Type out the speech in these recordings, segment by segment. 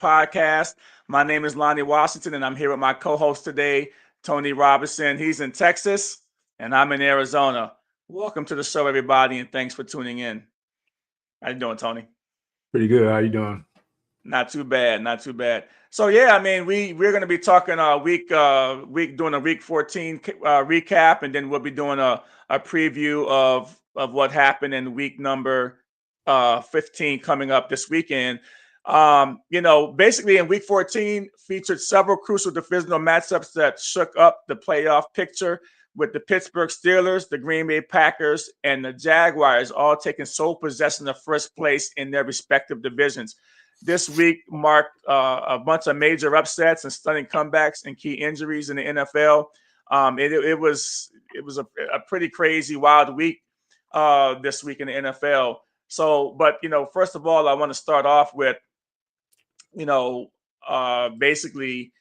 podcast. My name is Lonnie Washington, and I'm here with my co-host today, Tony Robinson. He's in Texas, and I'm in Arizona. Welcome to the show, everybody, and thanks for tuning in. How you doing, Tony? Pretty good. How you doing? Not too bad, not too bad. So yeah, I mean, we're going to be talking week doing a week 14 recap, and then we'll be doing a preview of what happened in week number 15 coming up this weekend. Basically in week 14 featured several crucial divisional matchups that shook up the playoff picture, with the Pittsburgh Steelers, the Green Bay Packers, and the Jaguars all taking sole possession of first place in their respective divisions. This week marked a bunch of major upsets and stunning comebacks and key injuries in the NFL. It was a pretty crazy, wild week this week in the NFL. So, but first of all, I want to start off with basically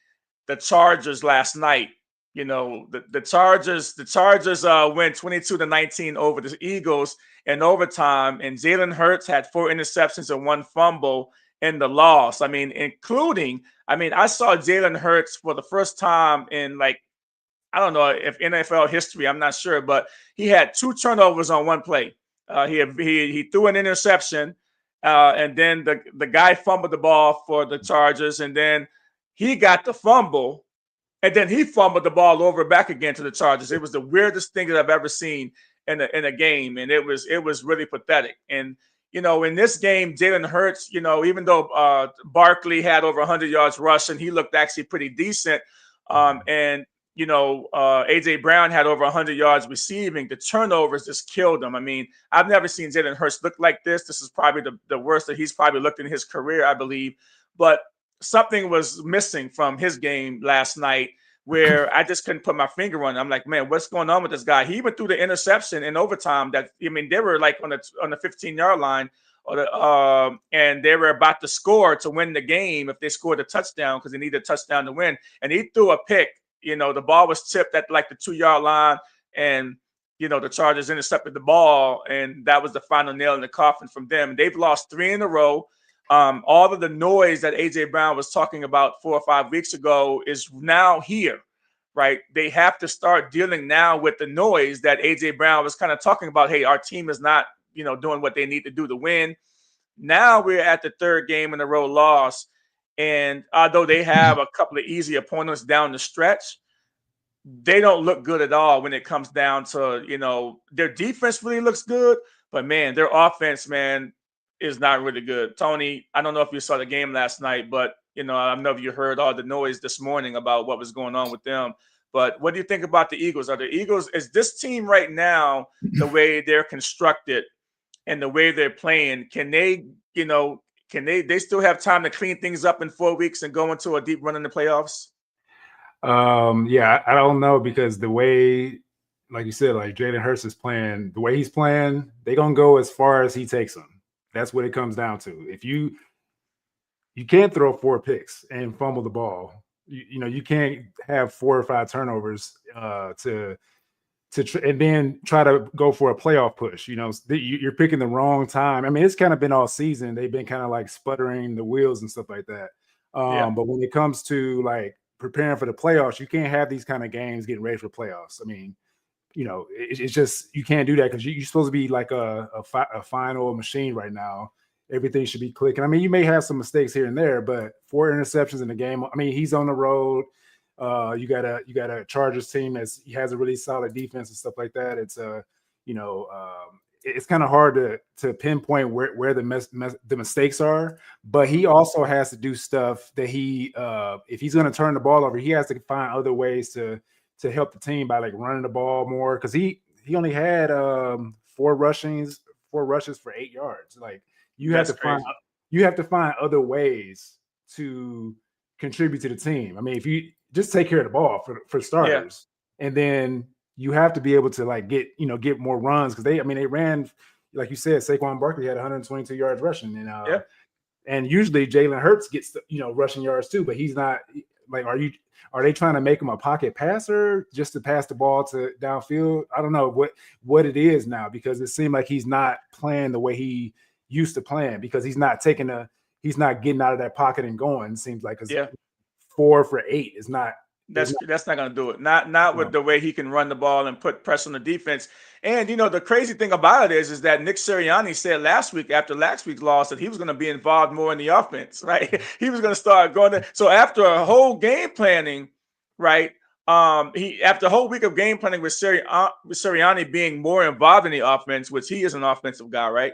the Chargers last night. The Chargers went 22-19 over the Eagles in overtime, and Jalen Hurts had 4 interceptions and 1 fumble in the loss. I saw Jalen Hurts for the first time in I don't know if NFL history, I'm not sure, but he had 2 turnovers on one play. He threw an interception, and then the guy fumbled the ball for the Chargers, and then he got the fumble, and then he fumbled the ball over back again to the Chargers. It was the weirdest thing that I've ever seen in a game, and it was really pathetic. And in this game, Jalen Hurts, even though Barkley had over 100 yards rushing, he looked actually pretty decent. And AJ Brown had over 100 yards receiving. The turnovers just killed him. I mean, I've never seen Jalen Hurts look like this. This is probably the worst that he's probably looked in his career, I believe. But something was missing from his game last night, where I just couldn't put my finger on it. I'm like, man, what's going on with this guy? He even threw the interception in overtime. They were like on the 15-yard line, and they were about to score to win the game if they scored a touchdown, because they needed a touchdown to win. And he threw a pick. The ball was tipped at like the 2-yard line, and the Chargers intercepted the ball, and that was the final nail in the coffin from them. They've lost 3 in a row. All of the noise that AJ Brown was talking about 4 or 5 weeks ago is now here, right? They have to start dealing now with the noise that AJ Brown was kind of talking about. Hey, our team is not, doing what they need to do to win. Now we're at the 3rd game in a row loss. And although they have a couple of easy opponents down the stretch, they don't look good at all when it comes down to, their defense really looks good, but man, their offense, man, is not really good. Tony, I don't know if you saw the game last night, but I don't know if you heard all the noise this morning about what was going on with them. But what do you think about the Eagles? Is this team right now, the way they're constructed and the way they're playing, can they still have time to clean things up in 4 weeks and go into a deep run in the playoffs? Yeah, I don't know, because the way, like you said, like Jalen Hurts is playing, the way he's playing, they're going to go as far as he takes them. That's what it comes down to. If you can't throw 4 picks and fumble the ball, you can't have 4 or 5 turnovers and then try to go for a playoff push. You're picking the wrong time. I mean, it's kind of been all season. They've been kind of like sputtering the wheels and stuff like that. But when it comes to like preparing for the playoffs, you can't have these kind of games getting ready for playoffs. I mean, it's just, you can't do that, because you're supposed to be like a final machine right now. Everything should be clicking. I mean, you may have some mistakes here and there, but 4 interceptions in the game. I mean, he's on the road. You got a Chargers team that has a really solid defense and stuff like that. It's it's kind of hard to pinpoint where the mistakes are, but he also has to do stuff that if he's going to turn the ball over, he has to find other ways to help the team by like running the ball more, because he only had 4 rushes for 8 yards. Like you have to find other ways to contribute to the team. I mean, if you just take care of the ball for starters, and then you have to be able to like get more runs, because they ran, like you said, Saquon Barkley had 122 yards rushing, and usually Jalen Hurts gets rushing yards too, but he's not. Like, are they trying to make him a pocket passer just to pass the ball to downfield? I don't know what it is now, because it seemed like he's not playing the way he used to playing, because he's not taking he's not getting out of that pocket and going. It seems like because Yeah. 4 for 8 is not. That's not going to do it. Not with the way he can run the ball and put pressure on the defense. And the crazy thing about it is that Nick Sirianni said last week after last week's loss that he was going to be involved more in the offense, right? He was going to start going to. So after a whole game planning, right? He after a whole week of game planning with Sirianni being more involved in the offense, which he is an offensive guy, right?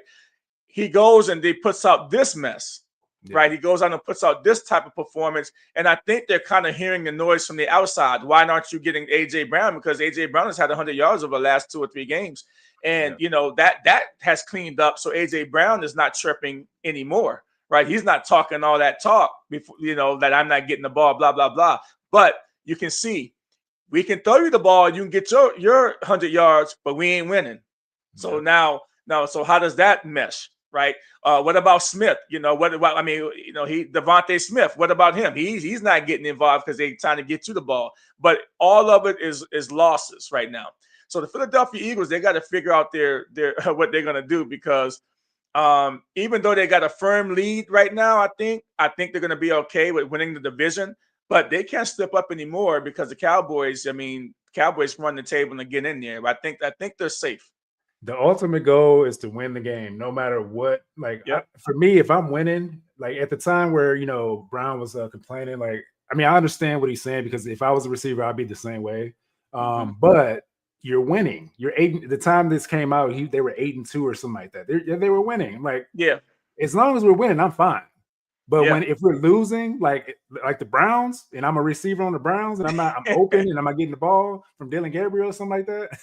He goes and he puts out this mess. Yeah. Right, he goes out and puts out this type of performance, and I think they're kind of hearing the noise from the outside. Why aren't you getting AJ Brown? Because AJ Brown has had 100 yards over the last 2 or 3 games, and that has cleaned up. So AJ Brown is not chirping anymore. Right, he's not talking all that talk before, that I'm not getting the ball, blah blah blah. But you can see we can throw you the ball, you can get your 100 yards, but we ain't winning. So now, so how does that mesh? Right. What about Smith? Devontae Smith. What about him? He's not getting involved because they're trying to get you the ball. But all of it is losses right now. So the Philadelphia Eagles, they got to figure out their what they're going to do, because even though they got a firm lead right now, I think they're going to be okay with winning the division. But they can't step up anymore because the Cowboys. Cowboys run the table and get in there. But I think they're safe. The ultimate goal is to win the game, no matter what. For me, if I'm winning, like at the time where Brown was complaining, I understand what he's saying, because if I was a receiver, I'd be the same way. But you're winning. You're 8. The time this came out, they were 8-2 or something like that. They were winning. As long as we're winning, I'm fine. But if we're losing, like the Browns, and I'm a receiver on the Browns, and I'm open and I'm not getting the ball from Dylan Gabriel or something like that,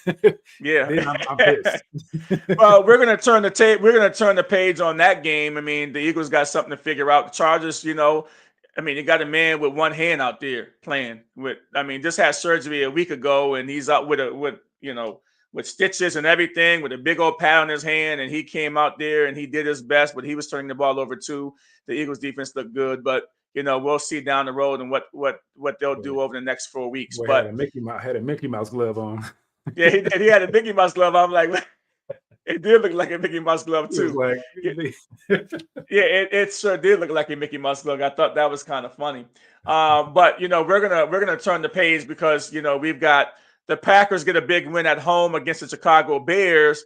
then I'm pissed. Well, we're gonna turn the tape. We're gonna turn the page on that game. The Eagles got something to figure out. The Chargers, you got a man with one hand out there playing with. Just had surgery a week ago, and he's out with stitches and everything, with a big old pad on his hand, and he came out there and he did his best, but he was turning the ball over too. The Eagles defense looked good, but we'll see down the road and what they'll do over the next 4 weeks. But had a Mickey Mouse glove on. Yeah, he did. He had a Mickey Mouse glove. I'm like, it did look like a Mickey Mouse glove too. It sure did look like a Mickey Mouse glove. I thought that was kind of funny. But we're gonna turn the page, because we've got the Packers get a big win at home against the Chicago Bears.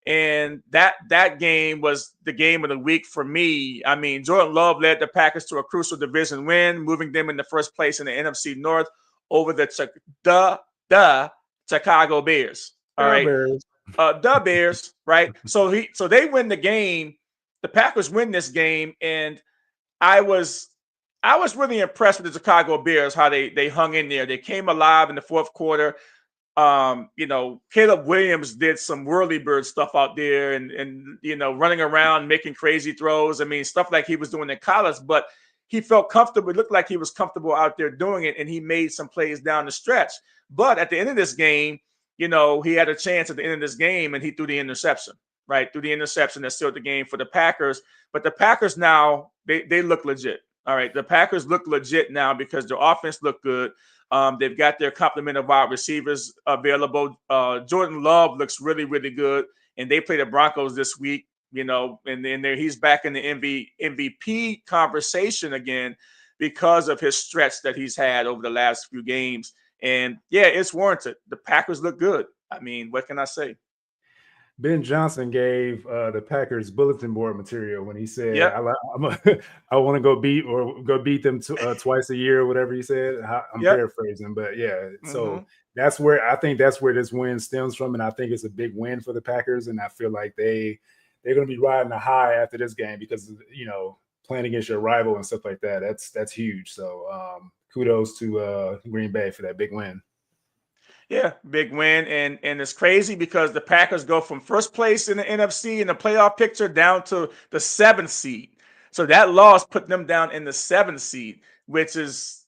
And that game was the game of the week for me. Jordan Love led the Packers to a crucial division win, moving them into first place in the NFC North over the Chicago Bears. All right. The Bears, right? So they win the game. The Packers win this game, and I was really impressed with the Chicago Bears, how they hung in there. They came alive in the fourth quarter. Caleb Williams did some whirly bird stuff out there and running around, making crazy throws. Stuff like he was doing in college, but he felt comfortable. It looked like he was comfortable out there doing it, and he made some plays down the stretch. But at the end of this game, he had a chance at the end of this game, and he threw the interception, right? Threw the interception that sealed the game for the Packers. But the Packers now, they look legit. All right, the Packers look legit now because their offense looked good. They've got their complement of wide receivers available. Jordan Love looks really, really good, and they play the Broncos this week. And then he's back in the MVP conversation again because of his stretch that he's had over the last few games. And it's warranted. The Packers look good. What can I say? Ben Johnson gave the Packers bulletin board material when he said, I want to go beat them twice a year, or whatever he said. I'm paraphrasing, but so that's where this win stems from, and I think it's a big win for the Packers, and I feel like they're going to be riding a high after this game because playing against your rival and stuff like that. That's huge. So kudos to Green Bay for that big win. Yeah, big win. And it's crazy because the Packers go from first place in the NFC in the playoff picture down to the 7th seed. So that loss put them down in the 7th seed, which is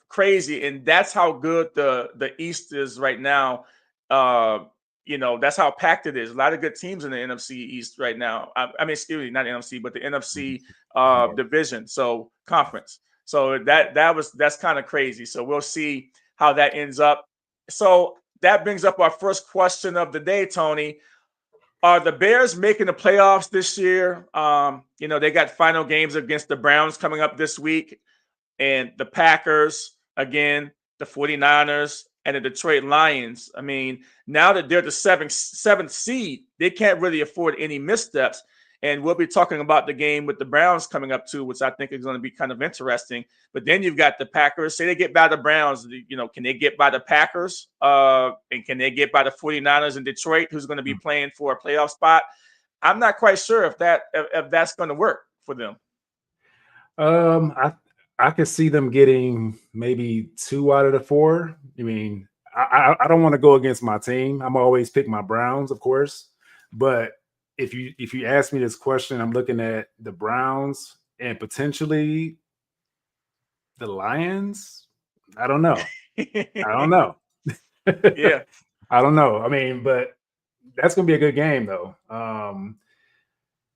crazy. And that's how good the East is right now. That's how packed it is. A lot of good teams in the NFC East right now. Excuse me, not NFC, but the NFC division. So conference. So that's kind of crazy. So we'll see how that ends up. So that brings up our first question of the day, Tony. Are the Bears making the playoffs this year? They got final games against the Browns coming up this week, and the Packers again, the 49ers, and the Detroit Lions. I mean, now that they're the seventh seed, they can't really afford any missteps. And we'll be talking about the game with the Browns coming up too, which I think is going to be kind of interesting. But then you've got the Packers. Say they get by the Browns, can they get by the Packers? And can they get by the 49ers in Detroit, who's going to be playing for a playoff spot? I'm not quite sure if that's going to work for them. I could see them getting maybe 2 out of the 4. I mean, I don't want to go against my team. I'm always pick my Browns, of course. But if you ask me this question, I'm looking at the Browns and potentially the Lions. I don't know. Yeah. I don't know. I mean, but that's going to be a good game, though.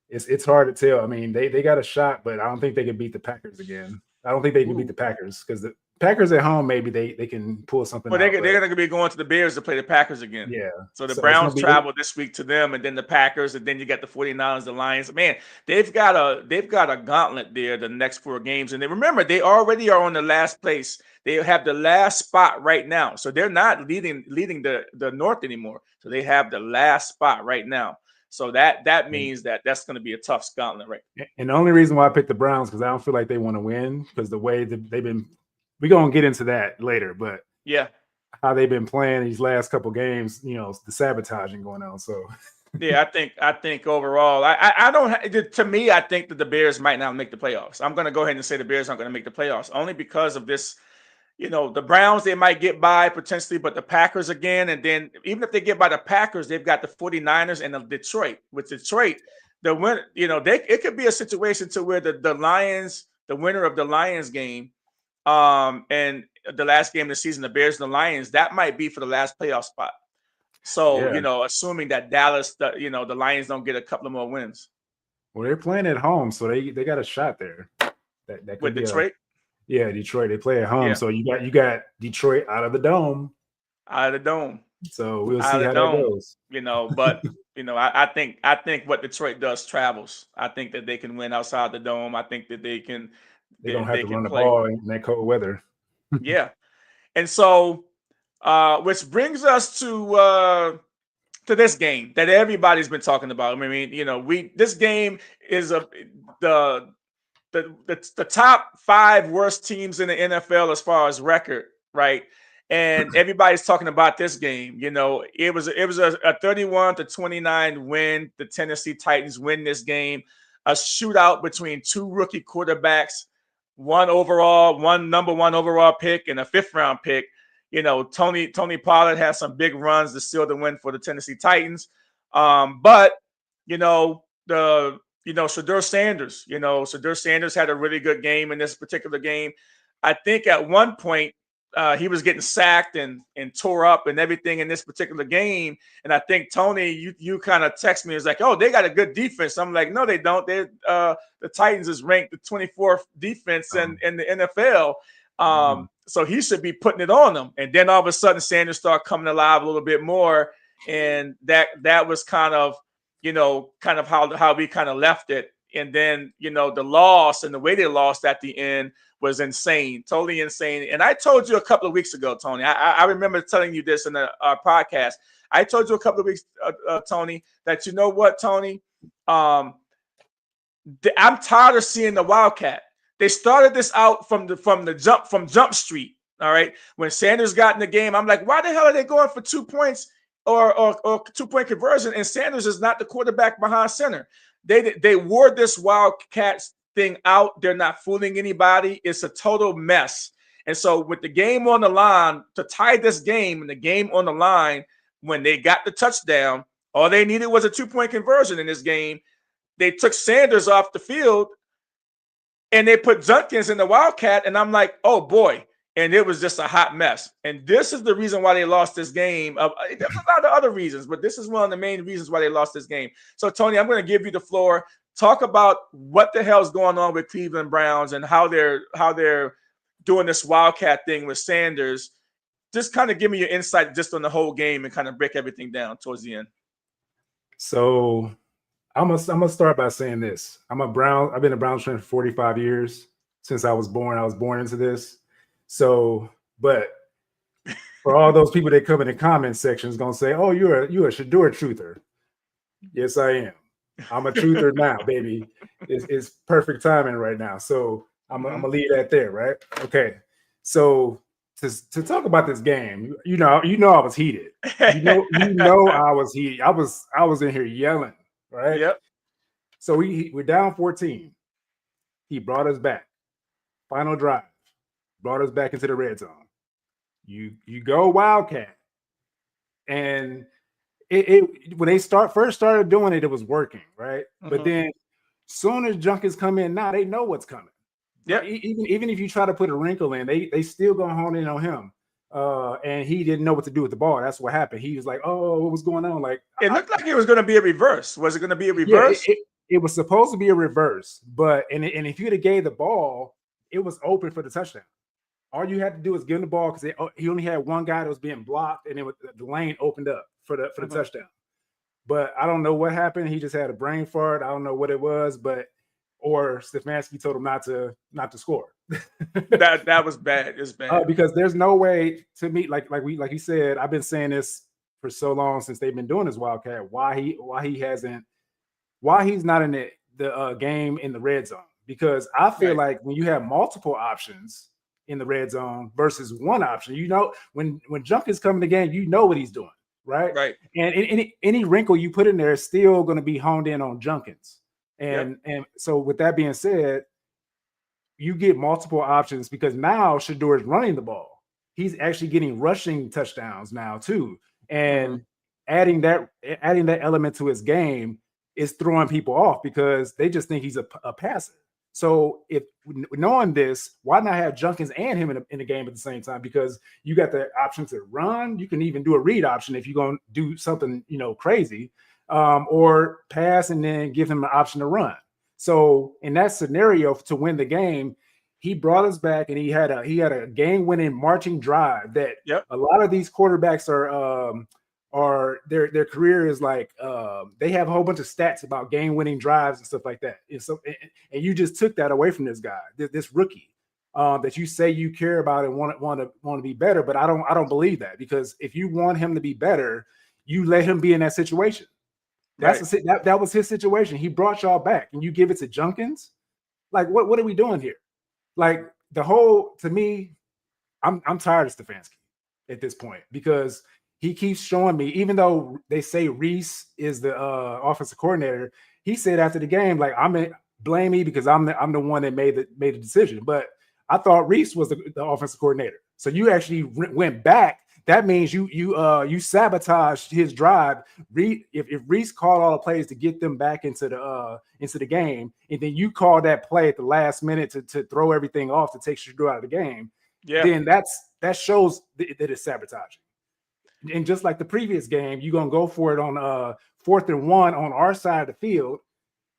It's hard to tell. I mean, they got a shot, but I don't think they can beat the Packers again. I don't think they can beat the Packers because the Packers at home, maybe they can pull something out. They're going to be going to the Bears to play the Packers again. Yeah. So the Browns travel this week to them, and then the Packers, and then you got the 49ers, the Lions. Man, they've got a gauntlet there the next 4 games. And remember, they already are on the last place. They have the last spot right now. So they're not leading the North anymore. So they have the last spot right now. So that means that's going to be a tough gauntlet, right? And the only reason why I picked the Browns because I don't feel like they want to win because the way that they've been, we're going to get into that later, but yeah, how they've been playing these last couple games, the sabotaging going on. So yeah, I think overall, I don't. To me, I think that the Bears might not make the playoffs. I'm going to go ahead and say the Bears aren't going to make the playoffs only because of this. The Browns, they might get by potentially, but the Packers again. And then even if they get by the Packers, they've got the 49ers and the Detroit. With Detroit, the win, it could be a situation to where the Lions, the winner of the Lions game, and the last game of the season, the Bears and the Lions, that might be for the last playoff spot. So, assuming that Dallas, the Lions don't get a couple of more wins. Well, they're playing at home, so they got a shot there. That could with be Detroit. Yeah, Detroit. They play at home, so you got Detroit out of the dome. Out of the dome. So we'll see how that goes. But I think what Detroit does travels. I think that they can win outside the dome. I think that they can. They don't have to run the ball in that cold weather. Yeah, and so which brings us to this game that everybody's been talking about. I mean, this game is the top 5 worst teams in the NFL as far as record, right? And everybody's talking about this game. It was a 31-29 win. The Tennessee Titans win this game. A shootout between 2 rookie quarterbacks, one number 1 overall pick, and a 5th round pick. Tony Pollard has some big runs to seal the win for the Tennessee Titans. But Shedeursanders had a really good game in this particular game. I think at one point he was getting sacked and tore up and everything in this particular game. And I think, Tony, you kind of text me. It's like, oh, they got a good defense. I'm like, no, they don't. The Titans is ranked the 24th defense in the NFL. So he should be putting it on them. And then all of a sudden, Sanders started coming alive a little bit more. And that was kind of how we kind of left it. And then, the loss and the way they lost at the end was insane, totally insane. And I told you a couple of weeks ago, Tony, I remember telling you this in our podcast. I told you a couple of weeks, Tony, that you know what, Tony, I'm tired of seeing the Wildcat. They started this out from Jump Street. All right. When Sanders got in the game, I'm like, why the hell are they going for 2 points or 2-point conversion? And Sanders is not the quarterback behind center. They wore this Wildcats thing out. They're not fooling anybody. It's a total mess. And so with the game on the line, to tie this game and the game on the line, when they got the touchdown, all they needed was a 2-point conversion in this game. They took Sanders off the field and they put Junkins in the Wildcat. And I'm like, oh boy. And it was just a hot mess. And this is the reason why they lost this game. There's a lot of other reasons, but this is one of the main reasons why they lost this game. So, Tony, I'm going to give you the floor. Talk about what the hell's going on with Cleveland Browns and how they're doing this Wildcat thing with Sanders. Just kind of give me your insight just on the whole game and kind of break everything down towards the end. So I'm gonna start by saying this. I've been a Browns fan for 45 years since I was born. I was born into this. So, but for all those people that come in the comment sections gonna say, "Oh, you're a Shedeur truther." Yes, I am. I'm a truther now, baby. It's perfect timing right now. So I'm gonna leave that there, right? Okay. So to talk about this game, I was heated. I was heated. I was in here yelling, right? Yep. So we're down 14. He brought us back. Final drive. Brought us back into the red zone. You go Wildcat. And when they first started doing it, it was working, right? But then soon as Junkins come in, now they know what's coming. Yeah. Even if you try to put a wrinkle in, they still gonna hone in on him. And he didn't know what to do with the ball. That's what happened. He was like, "Oh, what was going on?" Like it looked like it was going to be a reverse. Was it going to be a reverse? Yeah, it was supposed to be a reverse, but if you'd have gave the ball, it was open for the touchdown. All you had to do was give him the ball because he only had one guy that was being blocked, and the lane opened up for the touchdown. But I don't know what happened. He just had a brain fart. I don't know what it was, or Stefanski told him not to score. that was bad. It's bad because there's no way to me. Like you said, I've been saying this for so long since they've been doing this Wildcat. Why he's not in the game in the red zone? Because I feel like when you have multiple options in the red zone versus one option, when Junkins come in the game, you know what he's doing, right? Right. And any wrinkle you put in there is still going to be honed in on Junkins. And so with that being said, you get multiple options because now Shedeur is running the ball. He's actually getting rushing touchdowns now too. And adding that element to his game is throwing people off because they just think he's a passer. So if knowing this, why not have Junkins and him in the game at the same time? Because you got the option to run. You can even do a read option if you're going to do something, crazy, or pass and then give him an option to run. So in that scenario to win the game, he brought us back and he had a game-winning marching drive that a lot of these quarterbacks are their career is like they have a whole bunch of stats about game-winning drives and stuff like that. And you just took that away from this guy, this rookie, that you say you care about and want to be better. But I don't believe that, because if you want him to be better, you let him be in that situation. That was his situation. He brought y'all back, and you give it to Junkins. Like, what are we doing here? Like, to me, I'm tired of Stefanski at this point, because he keeps showing me, even though they say Reese is the offensive coordinator, he said after the game, like, blame me because I'm the one that made the decision. But I thought Reese was the offensive coordinator. So you actually went back. That means you sabotaged his drive. If Reese called all the plays to get them back into the game, and then you call that play at the last minute to throw everything off to take Shedeur out of the game, then that shows that it's sabotaging. And just like the previous game, you're gonna go for it on 4th and 1 on our side of the field,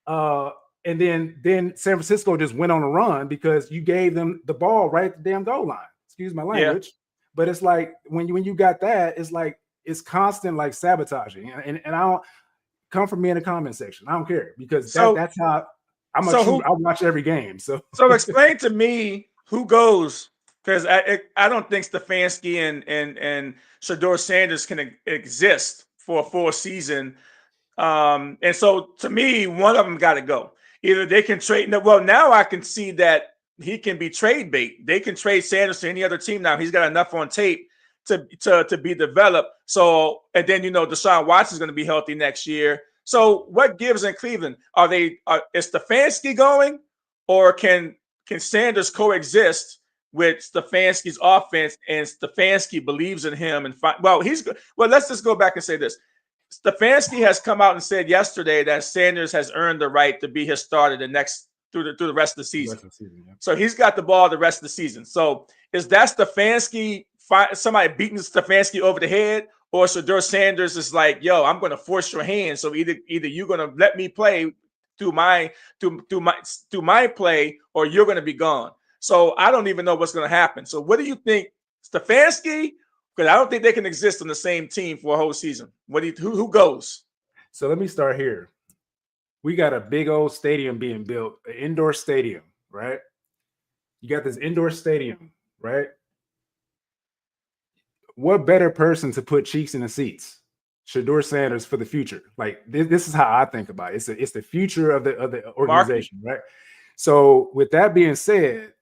and then San Francisco just went on a run because you gave them the ball right at the damn goal line. Excuse my language. Yeah. But it's like when you got that, it's like it's constant like sabotaging. And I don't come from me in the comment section. I don't care, because that's how I watch every game. So explain to me who goes, because I don't think Stefanski and Shedeursanders can exist for a full season. And so to me, one of them got to go. Either they can trade. Well, now I can see that he can be trade bait. They can trade Sanders to any other team now. He's got enough on tape to be developed. So, and then Deshaun Watson is going to be healthy next year. So what gives in Cleveland? Is Stefanski going, or can Sanders coexist with Stefanski's offense, and Stefanski believes in him? And let's just go back and say this. Stefanski has come out and said yesterday that Sanders has earned the right to be his starter through the rest of the season. So he's got the ball the rest of the season. So is that Stefanski, somebody beating Stefanski over the head, or Shedeursanders is like, yo, I'm going to force your hand. So either you're going to let me play through my play, or you're going to be gone. So I don't even know what's going to happen. So what do you think, Stefanski? Because I don't think they can exist on the same team for a whole season. Who goes? So let me start here. We got a big old stadium being built, an indoor stadium, right? You got this indoor stadium, right? What better person to put cheeks in the seats? Shedeursanders for the future. Like this is how I think about it. It's the future of the Marketing. organization, right? So with that being said,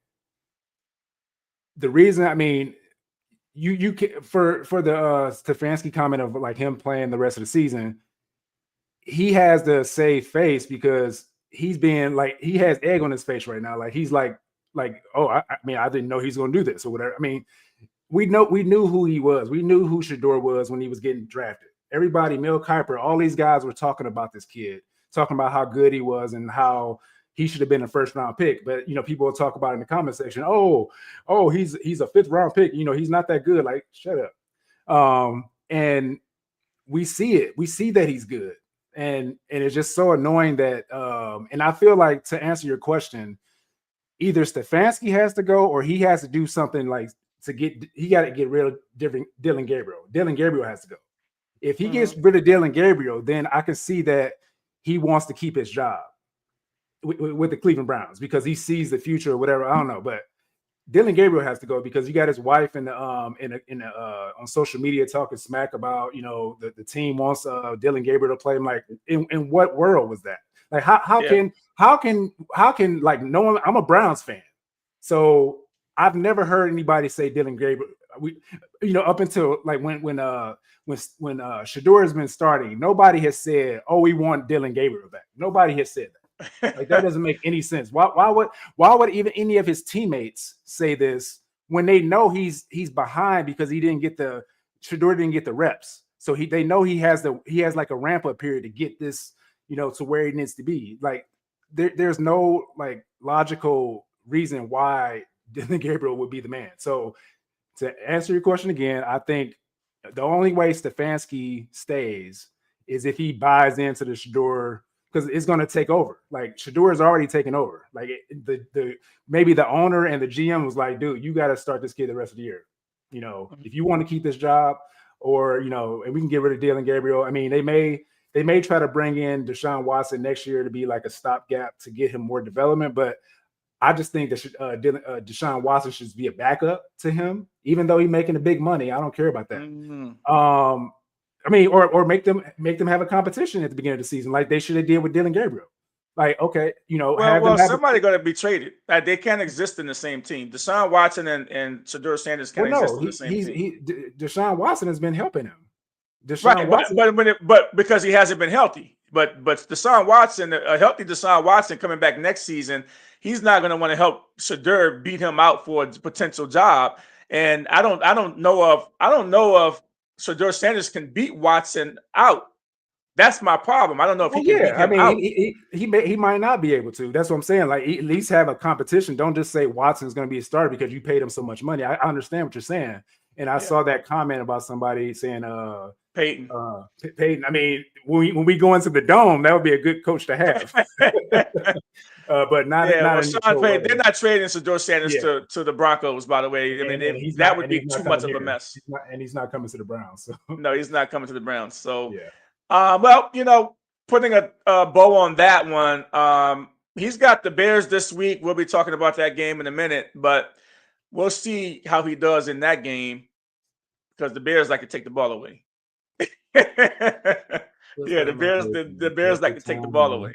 the reason, I mean, you can, for the Stefanski comment of like him playing the rest of the season, he has the save face because he's being like, he has egg on his face right now. Like he's like, oh, I mean, I didn't know he's going to do this or whatever. I mean, we knew who he was. We knew who Shedeur was when he was getting drafted. Everybody, Mel Kiper, all these guys were talking about this kid, talking about how good he was and how he should have been a first round pick. But people will talk about it in the comment section. Oh, he's a fifth round pick. He's not that good. Like, shut up. And we see it. We see that he's good. And it's just so annoying that and I feel like, to answer your question, either Stefanski has to go or he has to do something like he got to get rid of Dillon Gabriel. Dillon Gabriel has to go. If he gets rid of Dillon Gabriel, then I can see that he wants to keep his job with the Cleveland Browns because he sees the future or whatever. I don't know, but Dillon Gabriel has to go because you got his wife in the on social media talking smack about the team wants Dillon Gabriel to play. I'm like, in what world was that? Like how can like no one? I'm a Browns fan, so I've never heard anybody say Dillon Gabriel. Up until like when Shedeur has been starting, nobody has said, "Oh, we want Dillon Gabriel back." Nobody has said that. Like that doesn't make any sense. Why would even any of his teammates say this when they know he's behind because Shedeur didn't get the reps. So they know he has like a ramp up period to get this, to where he needs to be. Like there's no like logical reason why Dillon Gabriel would be the man. So to answer your question again, I think the only way Stefanski stays is if he buys into the Shedeur, because it's going to take over. Like Shedeur is already taken over. Like maybe the owner and the GM was like, dude, you got to start this kid the rest of the year. If you want to keep this job, or and we can get rid of Dillon Gabriel. I mean, they may try to bring in Deshaun Watson next year to be like a stopgap to get him more development, but I just think that Deshaun Watson should be a backup to him, even though he's making the big money. I don't care about that. I mean, or make them have a competition at the beginning of the season, like they should have did with Dillon Gabriel. Like, okay, somebody going to be traded. They can't exist in the same team. Deshaun Watson and Shedeursanders can't exist in the same team. Deshaun Watson has been helping him. But because he hasn't been healthy. But Deshaun Watson, a healthy Deshaun Watson coming back next season, he's not going to want to help Shedeur beat him out for a potential job. And I don't know if Shedeursanders can beat Watson out. That's my problem. I don't know if he can beat him out. He might not be able to. That's what I'm saying. Like, at least have a competition. Don't just say Watson's going to be a starter because you paid him so much money. I understand what you're saying. And I saw that comment about somebody saying Peyton. I mean, when we go into the dome, that would be a good coach to have. But not. Yeah, Sean Payton, they're not trading Shedeursanders to the Broncos. By the way, I mean that would be too much of a mess. He's not coming to the Browns. So. No, he's not coming to the Browns. So, yeah. Well, putting a bow on that one, he's got the Bears this week. We'll be talking about that game in a minute, but we'll see how he does in that game because the Bears like to take the ball away. Yeah, the Bears like to take the ball away.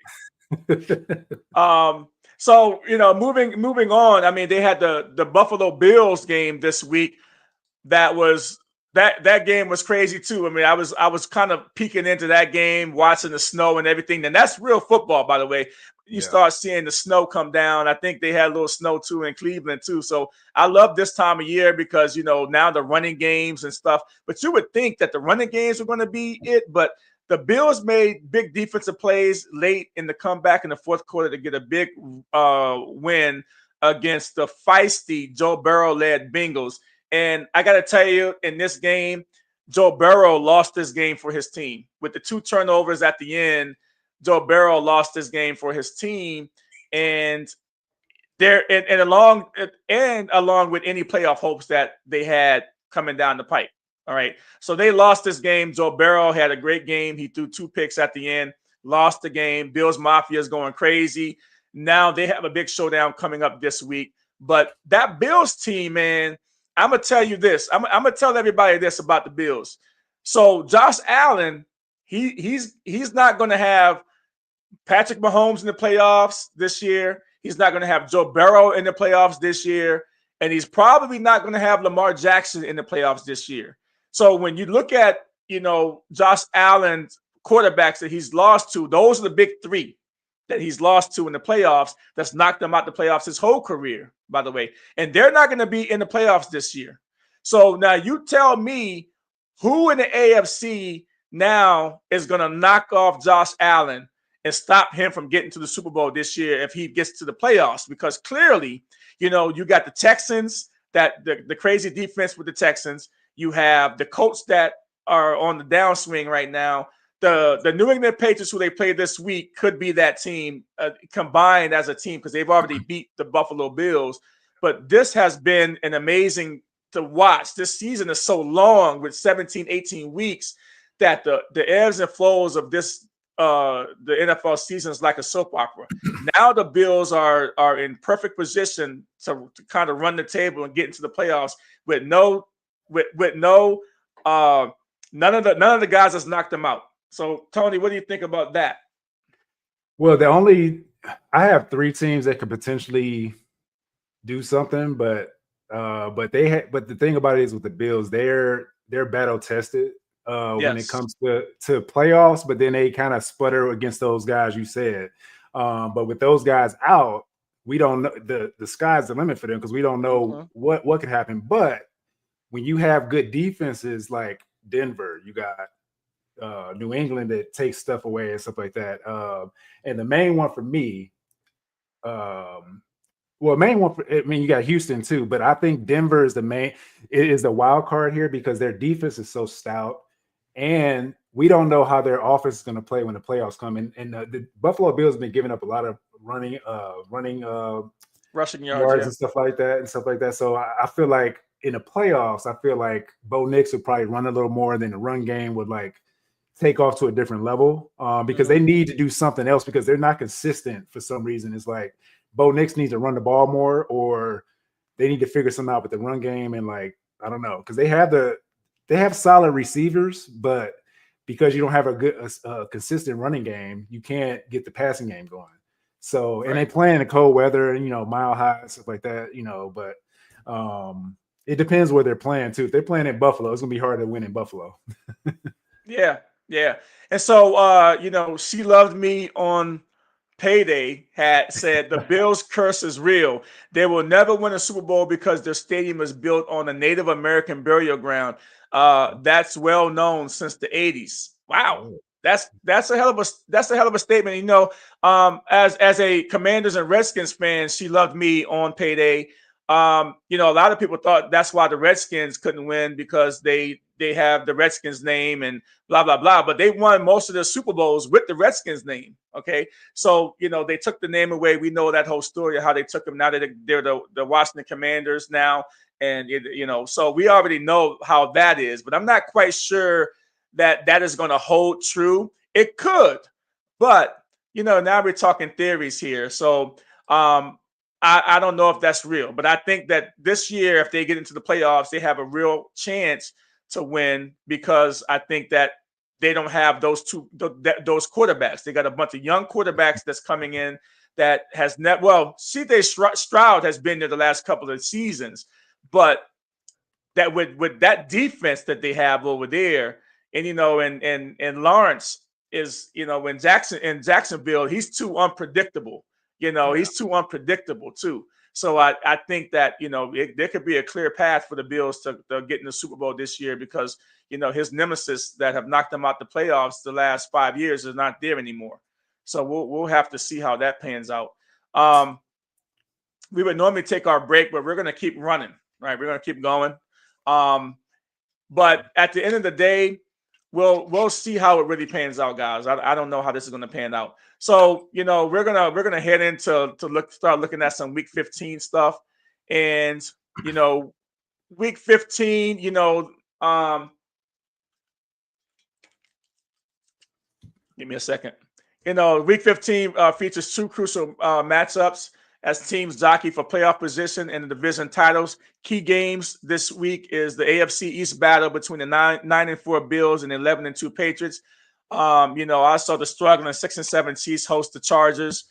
So moving on. I mean, they had the Buffalo Bills game this week. That game was crazy too. I mean, I was kind of peeking into that game, watching the snow and everything. And that's real football, by the way. You start seeing the snow come down. I think they had a little snow too in Cleveland too. So I love this time of year because now the running games and stuff. But you would think that the running games were going to be it, but the Bills made big defensive plays late in the comeback in the fourth quarter to get a big win against the feisty Joe Burrow-led Bengals. And I got to tell you, in this game, Joe Burrow lost this game for his team. With the 2 turnovers at the end, Joe Burrow lost this game for his team. And along with any playoff hopes that they had coming down the pipe. All right. So they lost this game. Joe Burrow had a great game. He threw 2 picks at the end, lost the game. Bills Mafia is going crazy. Now they have a big showdown coming up this week. But that Bills team, man, I'm going to tell you this. I'm going to tell everybody this about the Bills. So Josh Allen, he's not going to have Patrick Mahomes in the playoffs this year. He's not going to have Joe Burrow in the playoffs this year. And he's probably not going to have Lamar Jackson in the playoffs this year. So when you look at, Josh Allen's quarterbacks that he's lost to, those are the big 3 that he's lost to in the playoffs. That's knocked him out the playoffs his whole career, by the way. And they're not going to be in the playoffs this year. So now you tell me who in the AFC now is going to knock off Josh Allen and stop him from getting to the Super Bowl this year if he gets to the playoffs. Because clearly, you got the Texans, that the crazy defense with the Texans. You have the Colts that are on the downswing right now. The New England Patriots, who they play this week, could be that team combined as a team because they've already beat the Buffalo Bills. But this has been an amazing to watch. This season is so long with 17, 18 weeks that the ebbs and flows of this the NFL season is like a soap opera. Now the Bills are in perfect position to kind of run the table and get into the playoffs with none of the guys that's knocked them out. So Tony, what do you think about that? Well, I have 3 teams that could potentially do something, but the thing about it is with the Bills, they're battle tested. When it comes to playoffs, but then they kind of sputter against those guys you said. But with those guys out, we don't know, the sky's the limit for them because we don't know what could happen. But when you have good defenses like Denver, you got New England that takes stuff away and stuff like that. And the main one for me, you got Houston too, but I think Denver is the wild card here because their defense is so stout. And we don't know how their offense is going to play when the playoffs come. And the Buffalo Bills have been giving up a lot of rushing yards and stuff like that. So I feel like in the playoffs, I feel like Bo Nix would probably run a little more than the run game would take off to a different level because they need to do something else because they're not consistent for some reason. It's like Bo Nix needs to run the ball more or they need to figure something out with the run game. And I don't know, because they have solid receivers, but because you don't have a good consistent running game, you can't get the passing game going. So, and they play in the cold weather and, mile high and stuff like that, but it depends where they're playing too. If they're playing in Buffalo, it's going to be hard to win in Buffalo. Yeah. And so, She Loved Me on Payday had said the Bills curse is real. They will never win a Super Bowl because their stadium is built on a Native American burial ground. That's well known since the 80s. Wow. That's a hell of a statement. As a Commanders and Redskins fan, She Loved Me on Payday. A lot of people thought that's why the Redskins couldn't win because they have the Redskins name and blah, blah, blah. But they won most of their Super Bowls with the Redskins name. Okay. So, they took the name away. We know that whole story of how they took them. Now that they're the Washington Commanders now. And, so we already know how that is. But I'm not quite sure that is going to hold true. It could. But, now we're talking theories here. So I don't know if that's real. But I think that this year, if they get into the playoffs, they have a real chance to win because I think that they don't have those quarterbacks. They got a bunch of young quarterbacks that's coming in that has C.J. Stroud has been there the last couple of seasons, but that with that defense that they have over there, and and Lawrence is in Jacksonville, he's too unpredictable. He's too unpredictable too. So I think that, there could be a clear path for the Bills to get in the Super Bowl this year because, his nemesis that have knocked them out the playoffs the last 5 years is not there anymore. So we'll have to see how that pans out. We would normally take our break, but we're going to keep running, right? We're going to keep going. But at the end of the day, we'll see how it really pans out, guys. I don't know how this is going to pan out. So, we're gonna head into start looking at some week 15 stuff. And, week 15, Give me a second. Week 15 features two crucial matchups as teams jockey for playoff position and the division titles. Key games this week is the AFC East battle between the 9-4 Bills and 11-2 Patriots. I saw the struggling 6-7 Chiefs host the Chargers,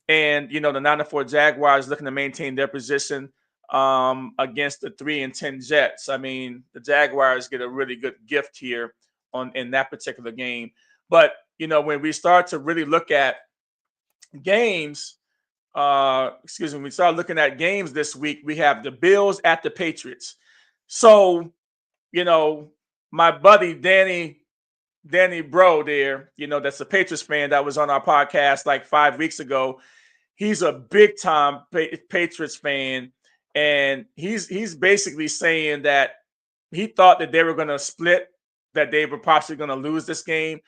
and the 9-4 Jaguars looking to maintain their position against the 3-10 Jets. I mean, the Jaguars get a really good gift here in that particular game. But when we start to really look at games, when we start looking at games this week, we have the Bills at the Patriots. So, my buddy Danny Bro there, that's a Patriots fan that was on our podcast like 5 weeks ago. He's a big time Patriots fan, and he's basically saying that he thought that they were going to split, that they were possibly going to lose this game.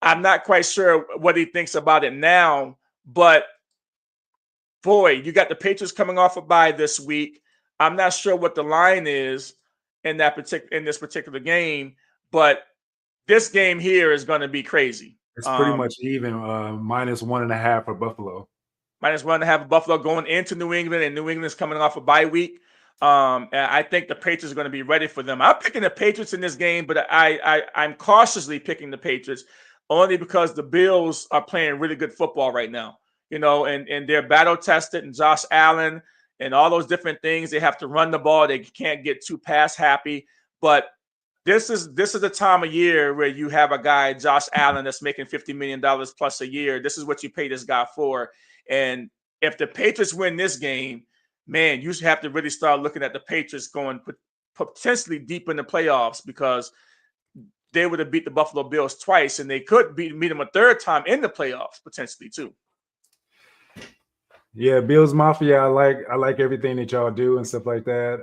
I'm not quite sure what he thinks about it now, but boy, you got the Patriots coming off a bye this week. I'm not sure what the line is in this particular game, but this game here is going to be crazy. It's pretty much even, -1.5 for Buffalo. -1.5 for Buffalo going into New England, and New England's coming off a bye week. And I think the Patriots are going to be ready for them. I'm picking the Patriots in this game, but I'm cautiously picking the Patriots only because the Bills are playing really good football right now. And they're battle tested, and Josh Allen and all those different things. They have to run the ball. They can't get too pass happy. But this is the time of year where you have a guy, Josh Allen, that's making $50 million plus a year. This is what you pay this guy for. And if the Patriots win this game, man, you have to really start looking at the Patriots going potentially deep in the playoffs, because they would have beat the Buffalo Bills twice, and they could meet them a third time in the playoffs potentially too. Yeah, Bills Mafia. I like everything that y'all do and stuff like that.